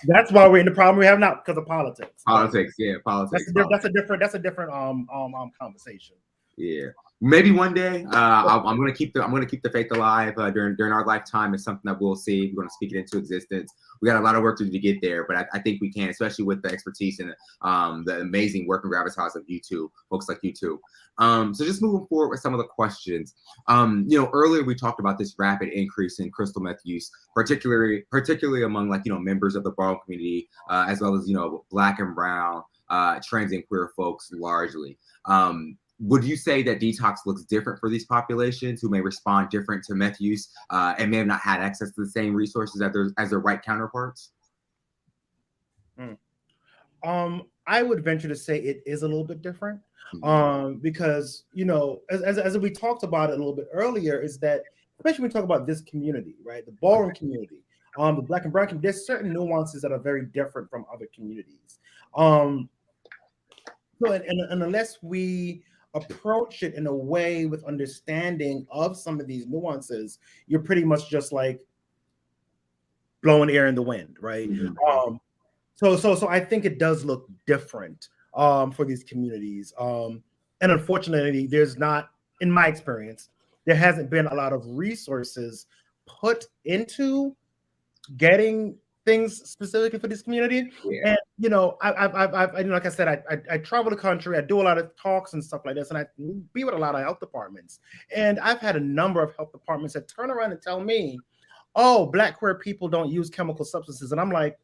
That's why we're in the problem we have now, because of politics. Politics. That's a different conversation. Yeah, maybe one day. I'm gonna keep the faith alive during our lifetime. It's something that we'll see. We're gonna speak it into existence. We got a lot of work to do to get there, but I think we can, especially with the expertise and the amazing work and gravitas of you two, folks like you two. So just moving forward with some of the questions. Earlier we talked about this rapid increase in crystal meth use, particularly among members of the Ballroom community, as well as Black and brown, trans and queer folks largely. Would you say that Detox looks different for these populations who may respond different to meth use and may have not had access to the same resources as their white counterparts? I would venture to say it is a little bit different, because as we talked about it a little bit earlier, is that especially when we talk about this community, right, the Ballroom community, The Black and brown community, there's certain nuances that are very different from other communities. So and unless we approach it in a way with understanding of some of these nuances, you're pretty much just like blowing air in the wind, right? Mm-hmm. So I think it does look different for these communities. And unfortunately, there's not, in my experience, there hasn't been a lot of resources put into getting things specifically for this community. Yeah. And I like I said, I travel the country, I do a lot of talks and stuff like this, and I be with a lot of health departments. And I've had a number of health departments that turn around and tell me, "Oh, Black queer people don't use chemical substances," and I'm like,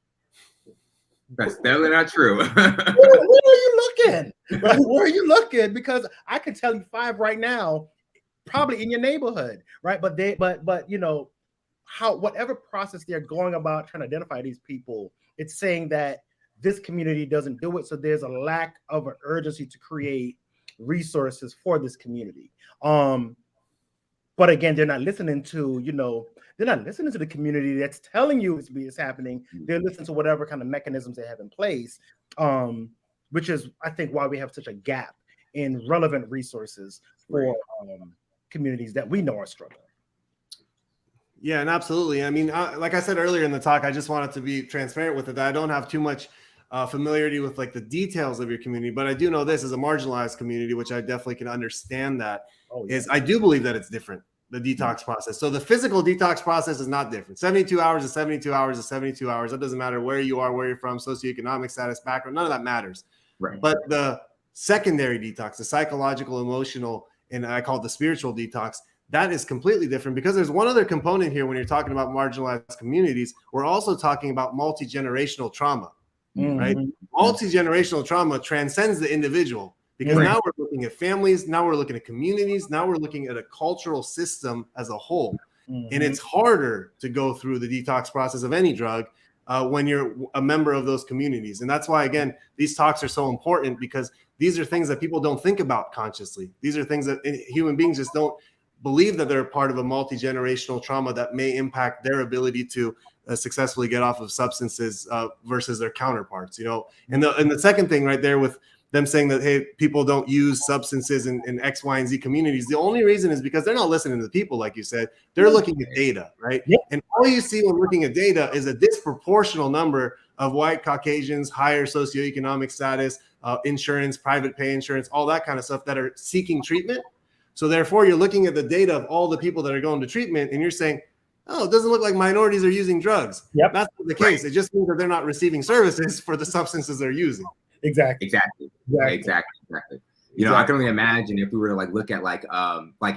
that's definitely not true. where are you looking? Right? Where are you looking? Because I can tell you 5 right now, probably in your neighborhood, right? But how whatever process they're going about trying to identify these people, it's saying that this community doesn't do it. So there's a lack of an urgency to create resources for this community. But again, they're not listening to, they're not listening to the community that's telling you it's happening. They're listening to whatever kind of mechanisms they have in place, which is, I think, why we have such a gap in relevant resources for communities that we know are struggling. Yeah, and absolutely. I mean, like I said earlier in the talk, I just wanted to be transparent with it, that I don't have too much familiarity with like the details of your community, but I do know this as a marginalized community, which I definitely can understand that is I do believe that it's different, the detox process. So the physical detox process is not different. 72 hours is 72 hours is 72 hours. That doesn't matter where you are, where you're from, socioeconomic status, background, none of that matters. Right. But the secondary detox, the psychological, emotional, and I call it the spiritual detox, that is completely different, because there's one other component here when you're talking about marginalized communities. We're also talking about multi-generational trauma, right? Multi-generational trauma transcends the individual, because now we're looking at families, now we're looking at communities, now we're looking at a cultural system as a whole. And it's harder to go through the detox process of any drug when you're a member of those communities. And that's why, again, these talks are so important, because these are things that people don't think about consciously. These are things that human beings just don't believe that they're part of a multi-generational trauma that may impact their ability to successfully get off of substances versus their counterparts, And the second thing right there with them saying that, hey, people don't use substances in X, Y, and Z communities, the only reason is because they're not listening to the people, like you said. They're looking at data, right? Yep. And all you see when looking at data is a disproportional number of white Caucasians, higher socioeconomic status, insurance, private pay insurance, all that kind of stuff that are seeking treatment. So therefore, you're looking at the data of all the people that are going to treatment, and you're saying, oh, it doesn't look like minorities are using drugs. Yep. That's not the case. It just means that they're not receiving services for the substances they're using. Exactly. I can only imagine if we were to look at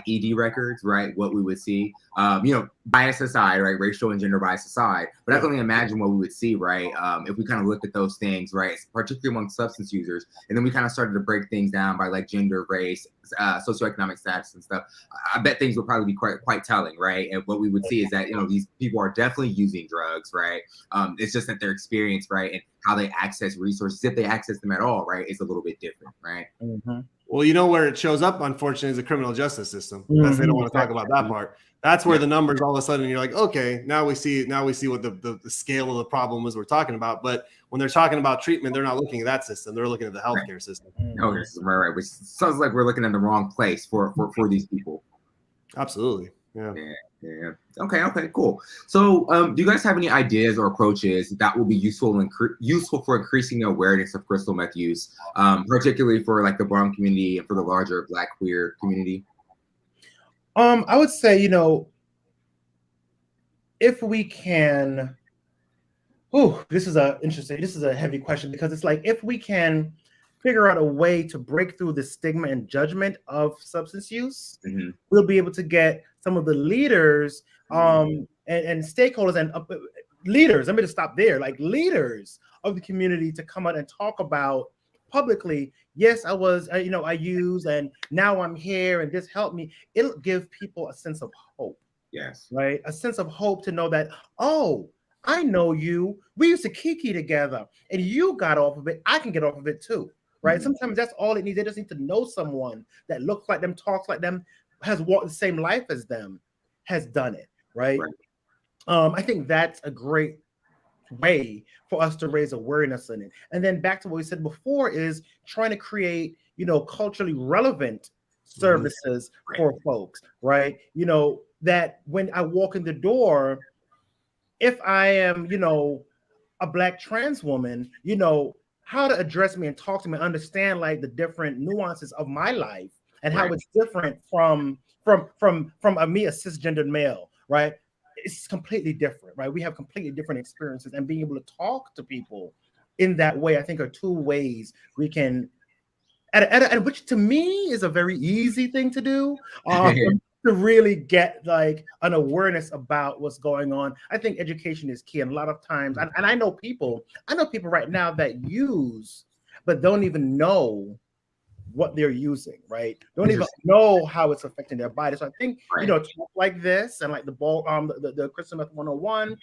ED records, right? What we would see, bias aside, right? Racial and gender bias aside, but I can only imagine what we would see, right? If we kind of looked at those things, right? Particularly among substance users, and then we kind of started to break things down by gender, race, socioeconomic status and stuff. I bet things would probably be quite telling, right? And what we would see is that, these people are definitely using drugs, right? It's just that their experience, right? And how they access resources, if they access them at all, right, is a little bit different, right? Well, where it shows up, unfortunately, is the criminal justice system. They don't want to talk about that part. That's where the numbers, all of a sudden, you're like, okay, now we see what the scale of the problem is we're talking about. But when they're talking about treatment, they're not looking at that system. They're looking at the healthcare system. Right. Which sounds like we're looking in the wrong place for these people. Absolutely. Yeah. Okay, cool. So do you guys have any ideas or approaches that will be useful for increasing the awareness of crystal meth use, particularly for the Ballroom community and for the larger Black queer community? I would say, if we can, this is a heavy question, because it's if we can figure out a way to break through the stigma and judgment of substance use, we'll be able to get some of the leaders and stakeholders and leaders. Let me just stop there. Leaders of the community to come out and talk about publicly, yes, I was, I used, and now I'm here, and this helped me. It'll give people a sense of hope. Yes. Right? A sense of hope to know that, oh, I know you. We used to kiki together, and you got off of it. I can get off of it too. Right? Sometimes that's all it needs. They just need to know someone that looks like them, talks like them, has walked the same life as them, has done it. Right? I think that's a great way for us to raise awareness in it. And then back to what we said before is trying to create, culturally relevant services Right. for folks, right? That when I walk in the door, if I am, a Black trans woman, how to address me and talk to me, understand like the different nuances of my life and how Right. it's different from a me, a cisgendered male, right? It's completely different, right? We have completely different experiences, and being able to talk to people in that way, I think, are two ways we can, and which to me is a very easy thing to do. To really get like an awareness about what's going on. I think education is key. And a lot of times, and I know people right now that use, but don't even know what they're using, right? Don't even know how it's affecting their body. So I think, Right. Talk like this and like the Crystal Meth 101,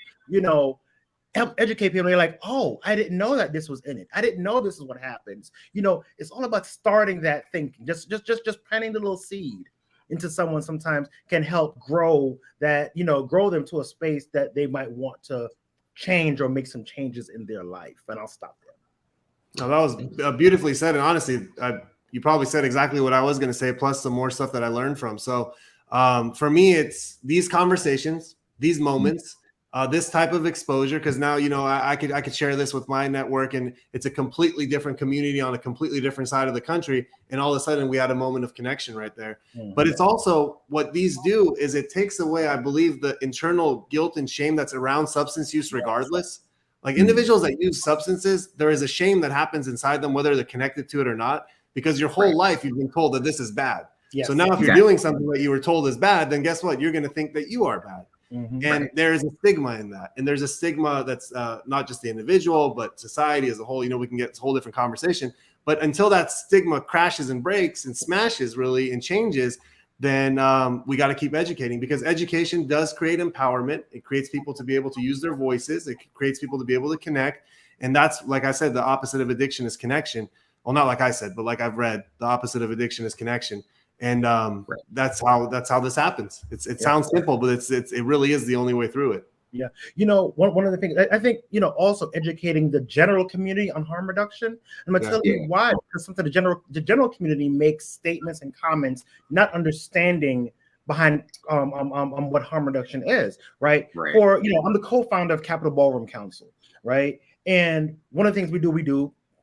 help educate people. They're like, oh, I didn't know that this was in it. I didn't know this is what happens. It's all about starting that thinking. Just planting the little seed into someone sometimes can help grow that, grow them to a space that they might want to change or make some changes in their life. And I'll stop there. No, that was beautifully said. And honestly, you probably said exactly what I was going to say, plus some more stuff that I learned from. So for me, it's these conversations, these moments, this type of exposure, because now, I could share this with my network, and it's a completely different community on a completely different side of the country. And all of a sudden we had a moment of connection right there. Mm-hmm. But it's also what these do is it takes away, I believe, the internal guilt and shame that's around substance use regardless. Like individuals that use substances, there is a shame that happens inside them, whether they're connected to it or not, because your whole life you've been told that this is bad. Yes. So now if you're doing something that you were told is bad, then guess what? You're going to think that you are bad. Mm-hmm. And there is a stigma in that. And there's a stigma that's not just the individual, but society as a whole. We can get a whole different conversation. But until that stigma crashes and breaks and smashes really and changes, then we got to keep educating, because education does create empowerment. It creates people to be able to use their voices. It creates people to be able to connect. And that's, like I said, the opposite of addiction is connection. Well, not like I said, but like I've read, the opposite of addiction is connection. And that's how this happens. It sounds simple, but it really is the only way through it. Yeah. One of the things I think, also educating the general community on harm reduction. I'm going to tell you why, because sometimes the general community makes statements and comments not understanding behind what harm reduction is, right? Or, I'm the co-founder of Capital Ballroom Council, right? And one of the things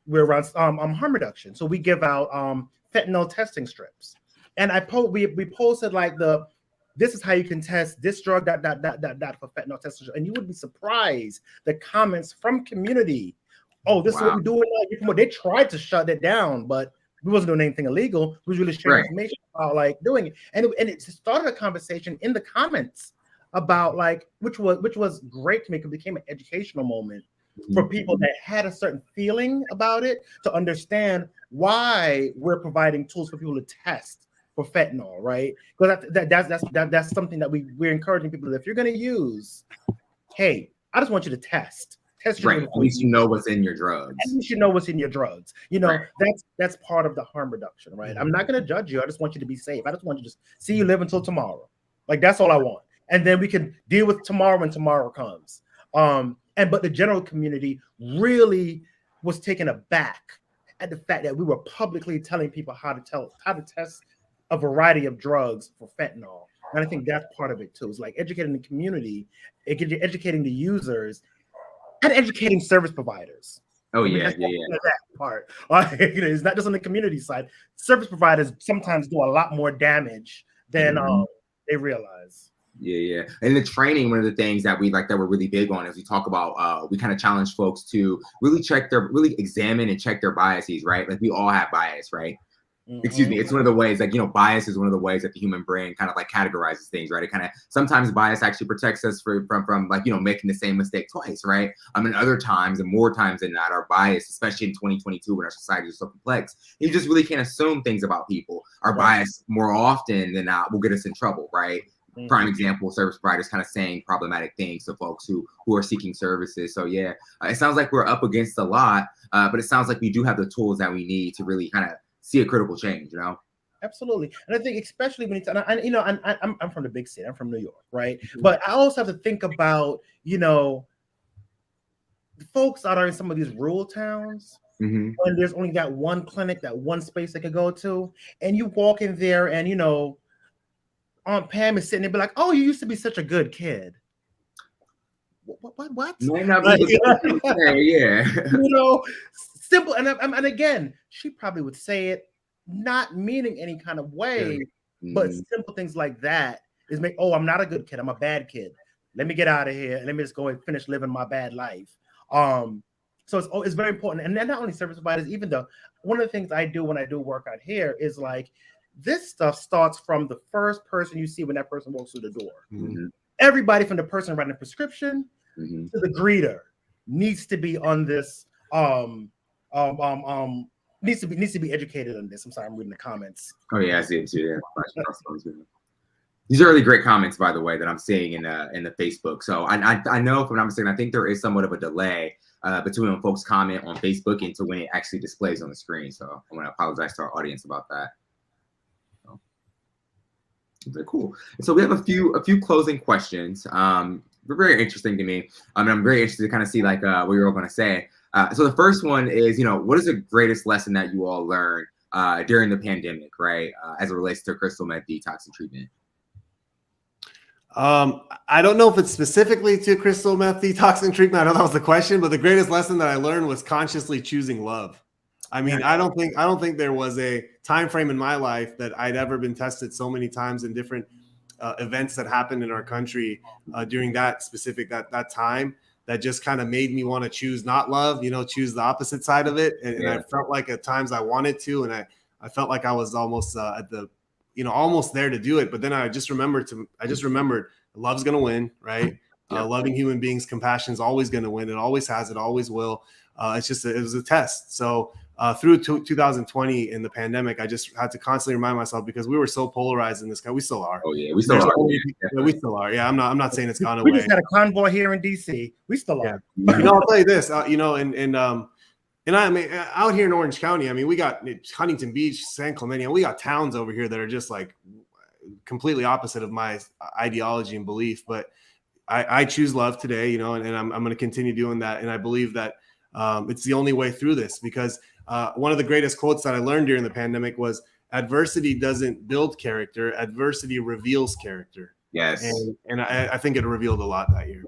we're around harm reduction. So we give out fentanyl testing strips. And we posted like this is how you can test this drug, for fentanyl testing. And you would be surprised the comments from community. Oh, this is what we're doing now. They tried to shut it down, but we wasn't doing anything illegal. We was really sharing information about like doing it. And it started a conversation in the comments about like, which was great to me, because it became an educational moment for people that had a certain feeling about it, to understand why we're providing tools for people to test for fentanyl, right? Because that's something that we're encouraging people that if you're going to use, hey, I just want you to test right. At least you know what's in your drugs. At least you know what's in your drugs. That's part of the harm reduction, right? Mm-hmm. I'm not going to judge you. I just want you to be safe. I just want you to see you live until tomorrow. Like that's all I want, and then we can deal with tomorrow when tomorrow comes. But the general community really was taken aback at the fact that we were publicly telling people how to test a variety of drugs for fentanyl. And I think that's part of it too. It's like educating the community, educating the users, and educating service providers. Oh, that part. It's not just on the community side. Service providers sometimes do a lot more damage than they realize. Yeah. And the training, one of the things that we're really big on is we talk about, we kind of challenge folks to really examine and check their biases, right? Like we all have bias, right? Mm-hmm. Excuse me. It's one of the ways, bias is one of the ways that the human brain kind of categorizes things, right? It kind of, sometimes bias actually protects us from making the same mistake twice, right? And other times, and more times than not, our bias, especially in 2022 when our society is so complex, you just really can't assume things about people. Our bias more often than not will get us in trouble, right? Mm-hmm. Prime example, service providers kind of saying problematic things to folks who are seeking services. So it sounds like we're up against a lot, but it sounds like we do have the tools that we need to really kind of see a critical change, Absolutely. And I think especially when I'm from the big city. I'm from New York, right? But I also have to think about, the folks that are in some of these rural towns. Mm-hmm. When there's only that one clinic, that one space they could go to, and you walk in there and Aunt Pam is sitting there, be like, "Oh, you used to be such a good kid." What? Might not be the thing to say, yeah. Simple. And again, she probably would say it not meaning any kind of way, but simple things like that is I'm not a good kid. I'm a bad kid. Let me get out of here and let me just go and finish living my bad life. So it's very important. And then not only service providers, even one of the things I do when I do work out here is like, this stuff starts from the first person you see when that person walks through the door. Mm-hmm. Everybody from the person writing the prescription Mm-hmm. to the greeter needs to be on this. Needs to be educated on this. I'm sorry, I'm reading the comments. Oh yeah, I see it too. Yeah. These are really great comments, by the way, that I'm seeing in the Facebook. So I know, if I'm not mistaken, I think there is somewhat of a delay between when folks comment on Facebook and to when it actually displays on the screen. So I want to apologize to our audience about that. Very cool. So we have a few closing questions. They're very interesting to me. And I'm very interested to kind of see what you're all going to say. So the first one is, what is the greatest lesson that you all learned during the pandemic, right? As it relates to crystal meth detox and treatment. I don't know if it's specifically to crystal meth detox and treatment. I know that was the question, but the greatest lesson that I learned was consciously choosing love. I mean, I don't think there was a time frame in my life that I'd ever been tested so many times in different events that happened in our country during that specific that time that just kind of made me want to choose not love, choose the opposite side of it. And I felt like at times I wanted to, and I felt like I was almost at the, almost there to do it. But then I just remembered love's going to win, right? Loving human beings, compassion is always going to win. It always has, it always will. It was a test. So through 2020 in the pandemic, I just had to constantly remind myself, because we were so polarized in this country. We still are. Oh yeah, we still are. Yeah, we still are. Yeah, I'm not saying it's gone We away. just had a convoy here in DC. We still are. I'll tell you this. And I mean, out here in Orange County, I mean, we got Huntington Beach, San Clemente, and we got towns over here that are just like completely opposite of my ideology and belief. But I choose love today, and I'm going to continue doing that. And I believe that it's the only way through this, because one of the greatest quotes that I learned during the pandemic was, adversity doesn't build character, adversity reveals character. Yes. And I think it revealed a lot that year,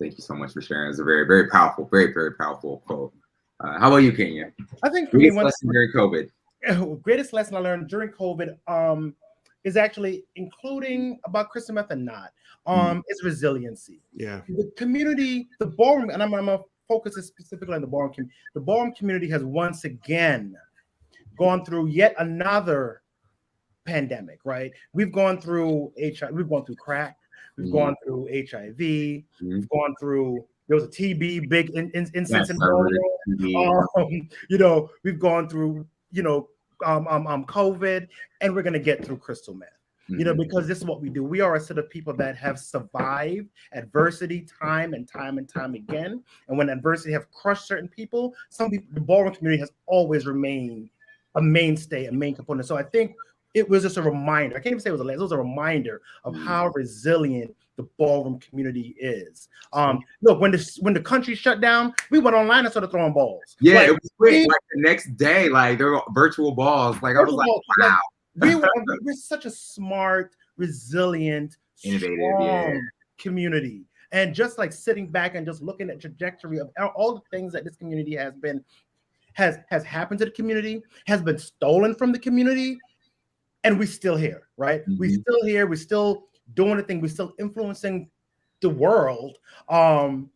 Thank you so much for sharing. It's a very, very powerful, very, very powerful quote. How about you, Kenya? I think for me, lesson during COVID. Greatest lesson I learned during COVID is actually including about crystal meth and not. Is resiliency. Yeah. The community, the ballroom, and I'm gonna focus specifically on the ballroom community. The ballroom community has once again gone through yet another pandemic, right? We've gone through HIV, we've gone through crack, we've gone through HIV, we've gone through, there was a TB big instance in Ballroom. We've gone through, COVID, and we're gonna get through crystal meth. Because this is what we do. We are a set of people that have survived adversity time and time again. And when adversity have crushed certain people, the ballroom community has always remained a mainstay, a main component. So I think it was just a reminder. I can't even say it was a reminder of how resilient the ballroom community is. Look, when the country shut down, we went online and started throwing balls. Yeah, it was quick. Like the next day, there were virtual balls. I was like, wow. We're such a smart, resilient, innovative, strong community. And just like sitting back and just looking at trajectory of all the things that this community has happened to the community, has been stolen from the community, and we're still here, right? We're still here, we're still doing the thing, we're still influencing the world, and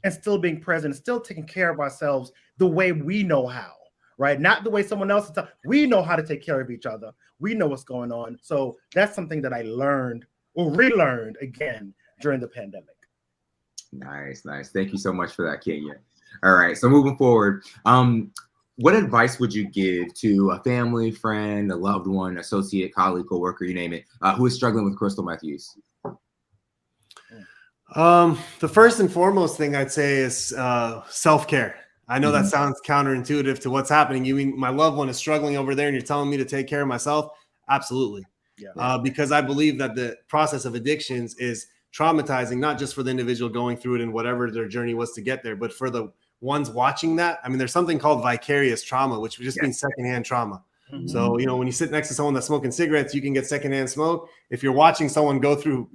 still being present, still taking care of ourselves the way we know how. Right? Not the way someone else is. We know how to take care of each other. We know what's going on. So that's something that I learned or relearned again during the pandemic. Nice. Thank you so much for that, Kenya. All right. So moving forward, what advice would you give to a family, friend, a loved one, associate, colleague, coworker, you name it, who is struggling with crystal meth use? The first and foremost thing I'd say is self-care. I know that sounds counterintuitive to what's happening. You mean my loved one is struggling over there and you're telling me to take care of myself? Absolutely. Yeah. Because I believe that the process of addictions is traumatizing, not just for the individual going through it and whatever their journey was to get there, but for the ones watching that. I mean, there's something called vicarious trauma, which just means secondhand trauma. Mhm. So, when you sit next to someone that's smoking cigarettes, you can get secondhand smoke. If you're watching someone go through,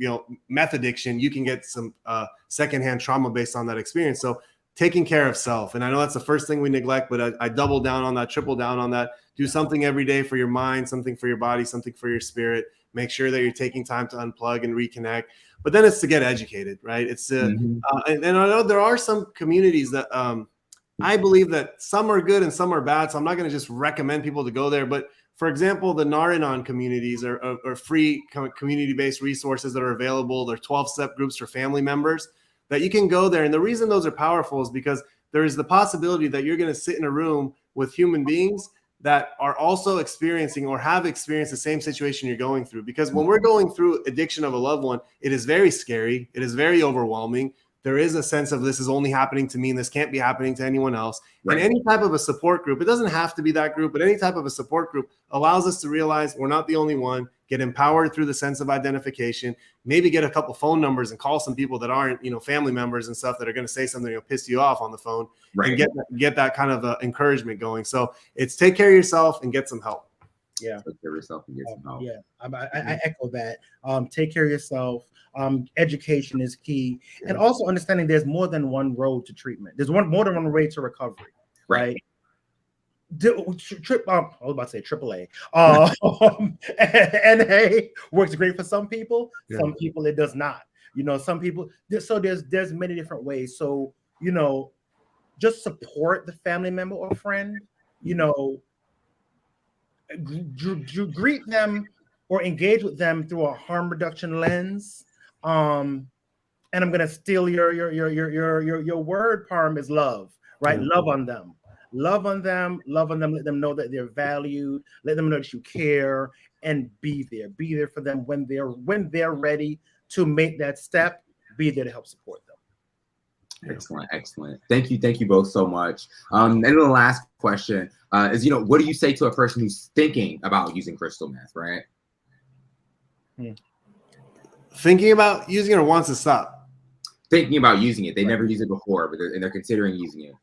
meth addiction, you can get some secondhand trauma based on that experience. So taking care of self. And I know that's the first thing we neglect, but I double down on that, triple down on that. Do something every day for your mind, something for your body, something for your spirit. Make sure that you're taking time to unplug and reconnect. But then it's to get educated, right? It's and I know there are some communities that I believe that some are good and some are bad. So I'm not going to just recommend people to go there. But for example, the Naranon communities are free community-based resources that are available. They're 12-step groups for family members that you can go there. And the reason those are powerful is because there is the possibility that you're going to sit in a room with human beings that are also experiencing or have experienced the same situation you're going through. Because when we're going through addiction of a loved one, it is very scary. It is very overwhelming. There is a sense of this is only happening to me and this can't be happening to anyone else. Right. And any type of a support group, it doesn't have to be that group, but any type of a support group allows us to realize we're not the only one, get empowered through the sense of identification, maybe get a couple phone numbers and call some people that aren't, family members and stuff that are going to say something that'll piss you off on the phone, right, and get that kind of encouragement going. So it's take care of yourself and get some help. Yeah. Take care of yourself and get some help. Yeah. I echo that. Take care of yourself. Education is key. Yeah. And also understanding there's more than one road to treatment. There's more than one way to recovery. Right. I was about to say AAA. NA works great for some people. Yeah. Some people it does not. Some people. So there's many different ways. So just support the family member or friend. Greet them or engage with them through a harm reduction lens. And I'm gonna steal your word, Parm, is love, right? Mm-hmm. Love on them. Let them know that they're valued, let them know that you care, and be there for them when they're ready to make that step. Be there to help support them. Excellent. Thank you both so much. And then the last question is, what do you say to a person who's thinking about using crystal meth, right? Thinking about using it or wants to stop? Thinking about using it. They never used it before, but they're considering using it.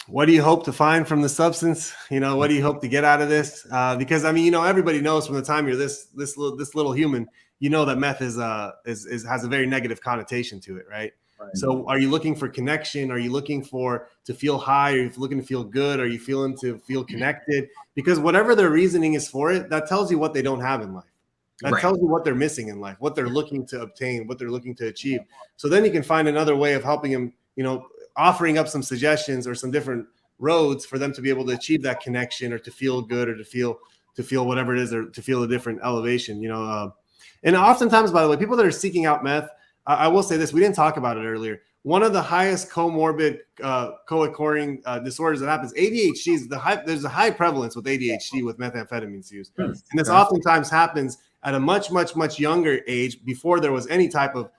What do you hope to find from the substance? What do you hope to get out of this? Because everybody knows from the time you're this little human, that meth has a very negative connotation to it, right? Right. So are you looking for connection? Are you looking to feel high? Are you looking to feel good? Are you feeling to feel connected? Because whatever their reasoning is for it, that tells you what they don't have in life. That tells you what they're missing in life, what they're looking to obtain, what they're looking to achieve. So then you can find another way of helping them, offering up some suggestions or some different roads for them to be able to achieve that connection or to feel good or to feel whatever it is or to feel a different elevation, And oftentimes, by the way, people that are seeking out meth, I will say this, we didn't talk about it earlier. One of the highest comorbid co-occurring disorders that happens, ADHD is there's a high prevalence with ADHD with methamphetamines use. And this oftentimes happens at a much, much, much younger age before there was any type of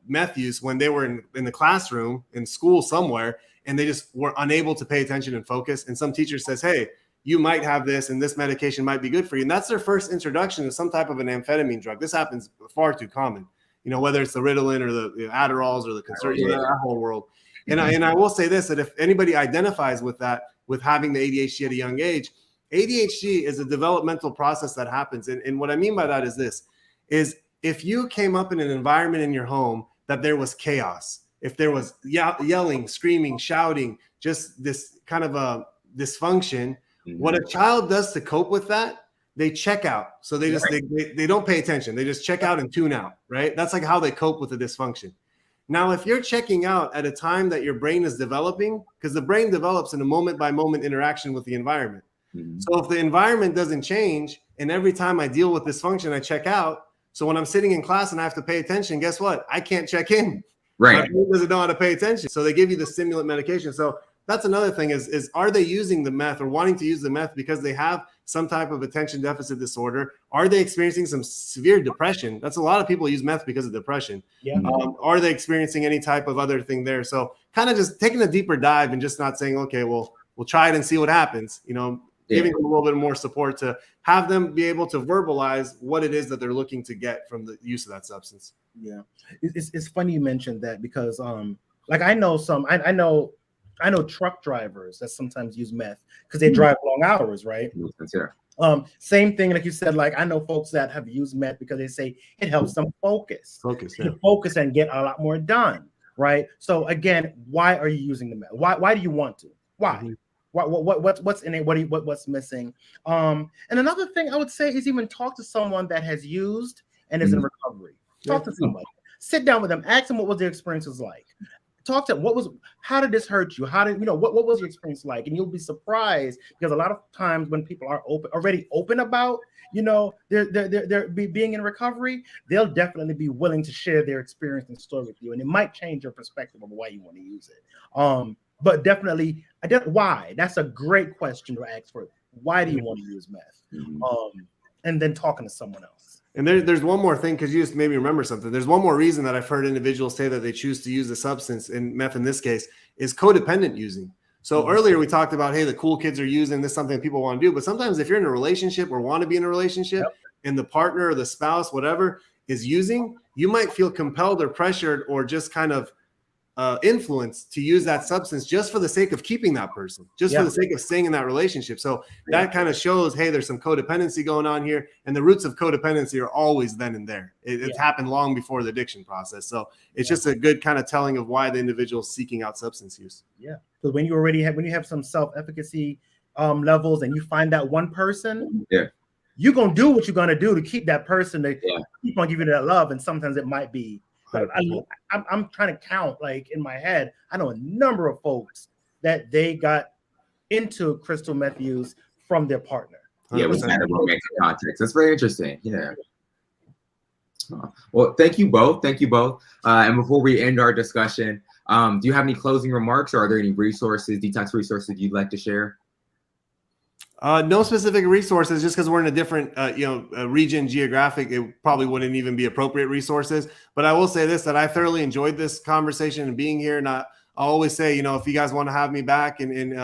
meth use, when they were in the classroom, in school somewhere, and they just were unable to pay attention and focus. And some teacher says, hey, you might have this and this medication might be good for you. And that's their first introduction to some type of an amphetamine drug. This happens far too common. Whether it's the Ritalin or the Adderalls or the Concerta, that whole world. And I will say this, that if anybody identifies with that, with having the ADHD at a young age, ADHD is a developmental process that happens. And what I mean by that is this, is if you came up in an environment in your home that there was chaos, if there was yelling, screaming, shouting, just this kind of a dysfunction, what a child does to cope with that, they check out. So they just they don't pay attention. They just check out and tune out, right? That's like how they cope with the dysfunction. Now, if you're checking out at a time that your brain is developing, because the brain develops in a moment by moment interaction with the environment. So if the environment doesn't change, and every time I deal with dysfunction, I check out. So when I'm sitting in class and I have to pay attention, guess what? I can't check in. Right. My brain doesn't know how to pay attention. So they give you the stimulant medication. So that's another thing is are they using the meth or wanting to use the meth because they have some type of attention deficit disorder? Are they experiencing some severe depression? That's a lot of people use meth because of depression. Yeah. Are they experiencing any type of other thing there? So kind of just taking a deeper dive and just not saying, okay, well, we'll try it and see what happens, giving them a little bit more support to have them be able to verbalize what it is that they're looking to get from the use of that substance. Yeah. It's funny you mentioned that because like I know truck drivers that sometimes use meth because they drive long hours, right? Same thing, like you said, like I know folks that have used meth because they say it helps them focus and get a lot more done, right? So again, why are you using the meth? Why do you want to? Why? Mm-hmm. What's in it? What's missing? And another thing I would say is even talk to someone that has used and is in recovery. Talk to somebody. Sit down with them. Ask them what was their experiences like. Talk to them. How did this hurt you? How did what was your experience like? And you'll be surprised because a lot of times when people are already open about they're being in recovery, they'll definitely be willing to share their experience and story with you, and it might change your perspective of why you want to use it. But definitely, why? That's a great question to ask for. Why do you want to use meth? And then talking to someone else. And there's one more thing, because you just made me remember something. There's one more reason that I've heard individuals say that they choose to use the substance, and meth in this case, is codependent using. So earlier we talked about, hey, the cool kids are using this, something people want to do. But sometimes if you're in a relationship or want to be in a relationship and the partner or the spouse, whatever, is using, you might feel compelled or pressured or just kind of influence to use that substance just for the sake of keeping that person, just for the sake of staying in that relationship. So that kind of shows, hey, there's some codependency going on here, and the roots of codependency are always then and there. It's happened long before the addiction process. So it's just a good kind of telling of why the individual is seeking out substance use. Yeah, because when you have some self-efficacy levels and you find that one person, you're gonna do what you're gonna do to keep that person to keep on giving you that love, and sometimes it might be. I'm trying to count, like in my head, I know a number of folks that they got into crystal meth use from their partner. Yeah, with kind of romantic context. That's very interesting. Yeah. Well, thank you both. And before we end our discussion, do you have any closing remarks, or are there any resources, detox resources you'd like to share? No specific resources, just because we're in a different, region geographic, it probably wouldn't even be appropriate resources. But I will say this, that I thoroughly enjoyed this conversation and being here. And I always say, if you guys want to have me back, and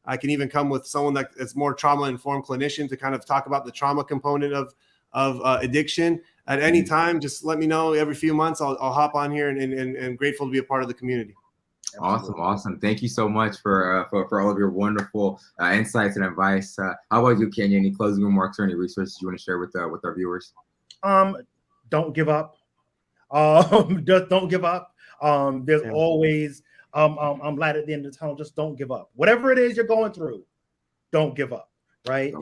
I can even come with someone that's more trauma-informed clinician to kind of talk about the trauma component of addiction at any time. Just let me know. Every few months, I'll hop on here, and grateful to be a part of the community. Awesome. Thank you so much for all of your wonderful insights and advice. How about you, Kenya? Any closing remarks or any resources you want to share with our viewers? Don't give up. Just don't give up. There's always light at the end of the tunnel. Just don't give up. Whatever it is you're going through, don't give up. Right.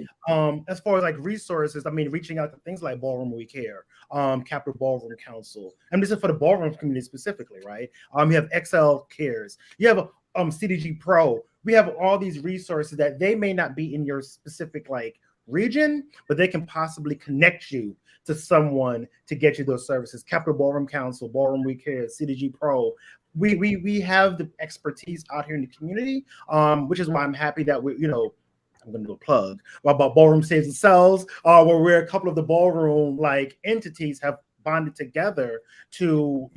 As far as like resources, I mean, reaching out to things like Ballroom We Care, Capital Ballroom Council, and this is for the ballroom community specifically, right? You have XL Cares, you have CDG Pro. We have all these resources that they may not be in your specific like region, but they can possibly connect you to someone to get you those services. Capital Ballroom Council, Ballroom We Care, CDG Pro. We have the expertise out here in the community, which is why I'm happy that I'm going to do a plug about Ballroom Saves the Cells, where a couple of the ballroom like entities have bonded together to,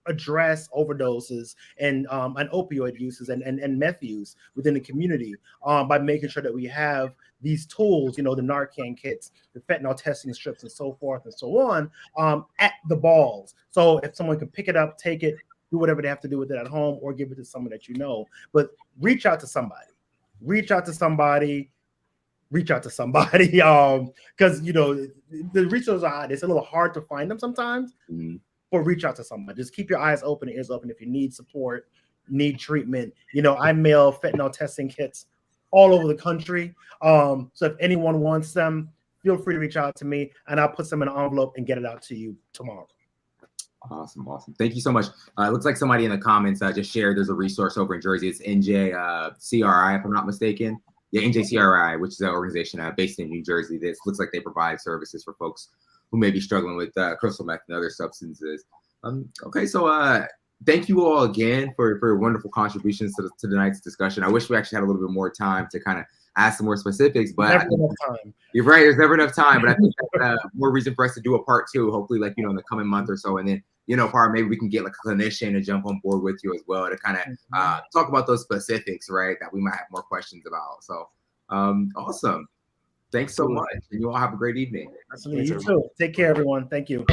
address overdoses and opioid uses and meth use within the community by making sure that we have these tools, the Narcan kits, the fentanyl testing strips, and so forth and so on at the balls. So if someone can pick it up, take it, do whatever they have to do with it at home, or give it to someone that but reach out to somebody. Because the resources are, it's a little hard to find them sometimes, but reach out to somebody. Just keep your eyes open and ears open if you need support, need treatment. I mail fentanyl testing kits all over the country, so if anyone wants them, feel free to reach out to me, and I'll put some in an envelope and get it out to you tomorrow. Awesome. Thank you so much. It looks like somebody in the comments just shared there's a resource over in Jersey. It's NJCRI, if I'm not mistaken. Yeah, NJCRI, which is an organization based in New Jersey. This looks like they provide services for folks who may be struggling with crystal meth and other substances. Okay, so thank you all again for your wonderful contributions to tonight's discussion. I wish we actually had a little bit more time to kind of ask some more specifics. But Never enough time. You're right. There's never enough time, but I think that's more reason for us to do a part 2. Hopefully, like in the coming month or so, and then part maybe we can get like a clinician to jump on board with you as well to kind of talk about those specifics, right? That we might have more questions about. So, awesome. Thanks so much, and you all have a great evening. Absolutely. You too. Take care, everyone. Thank you.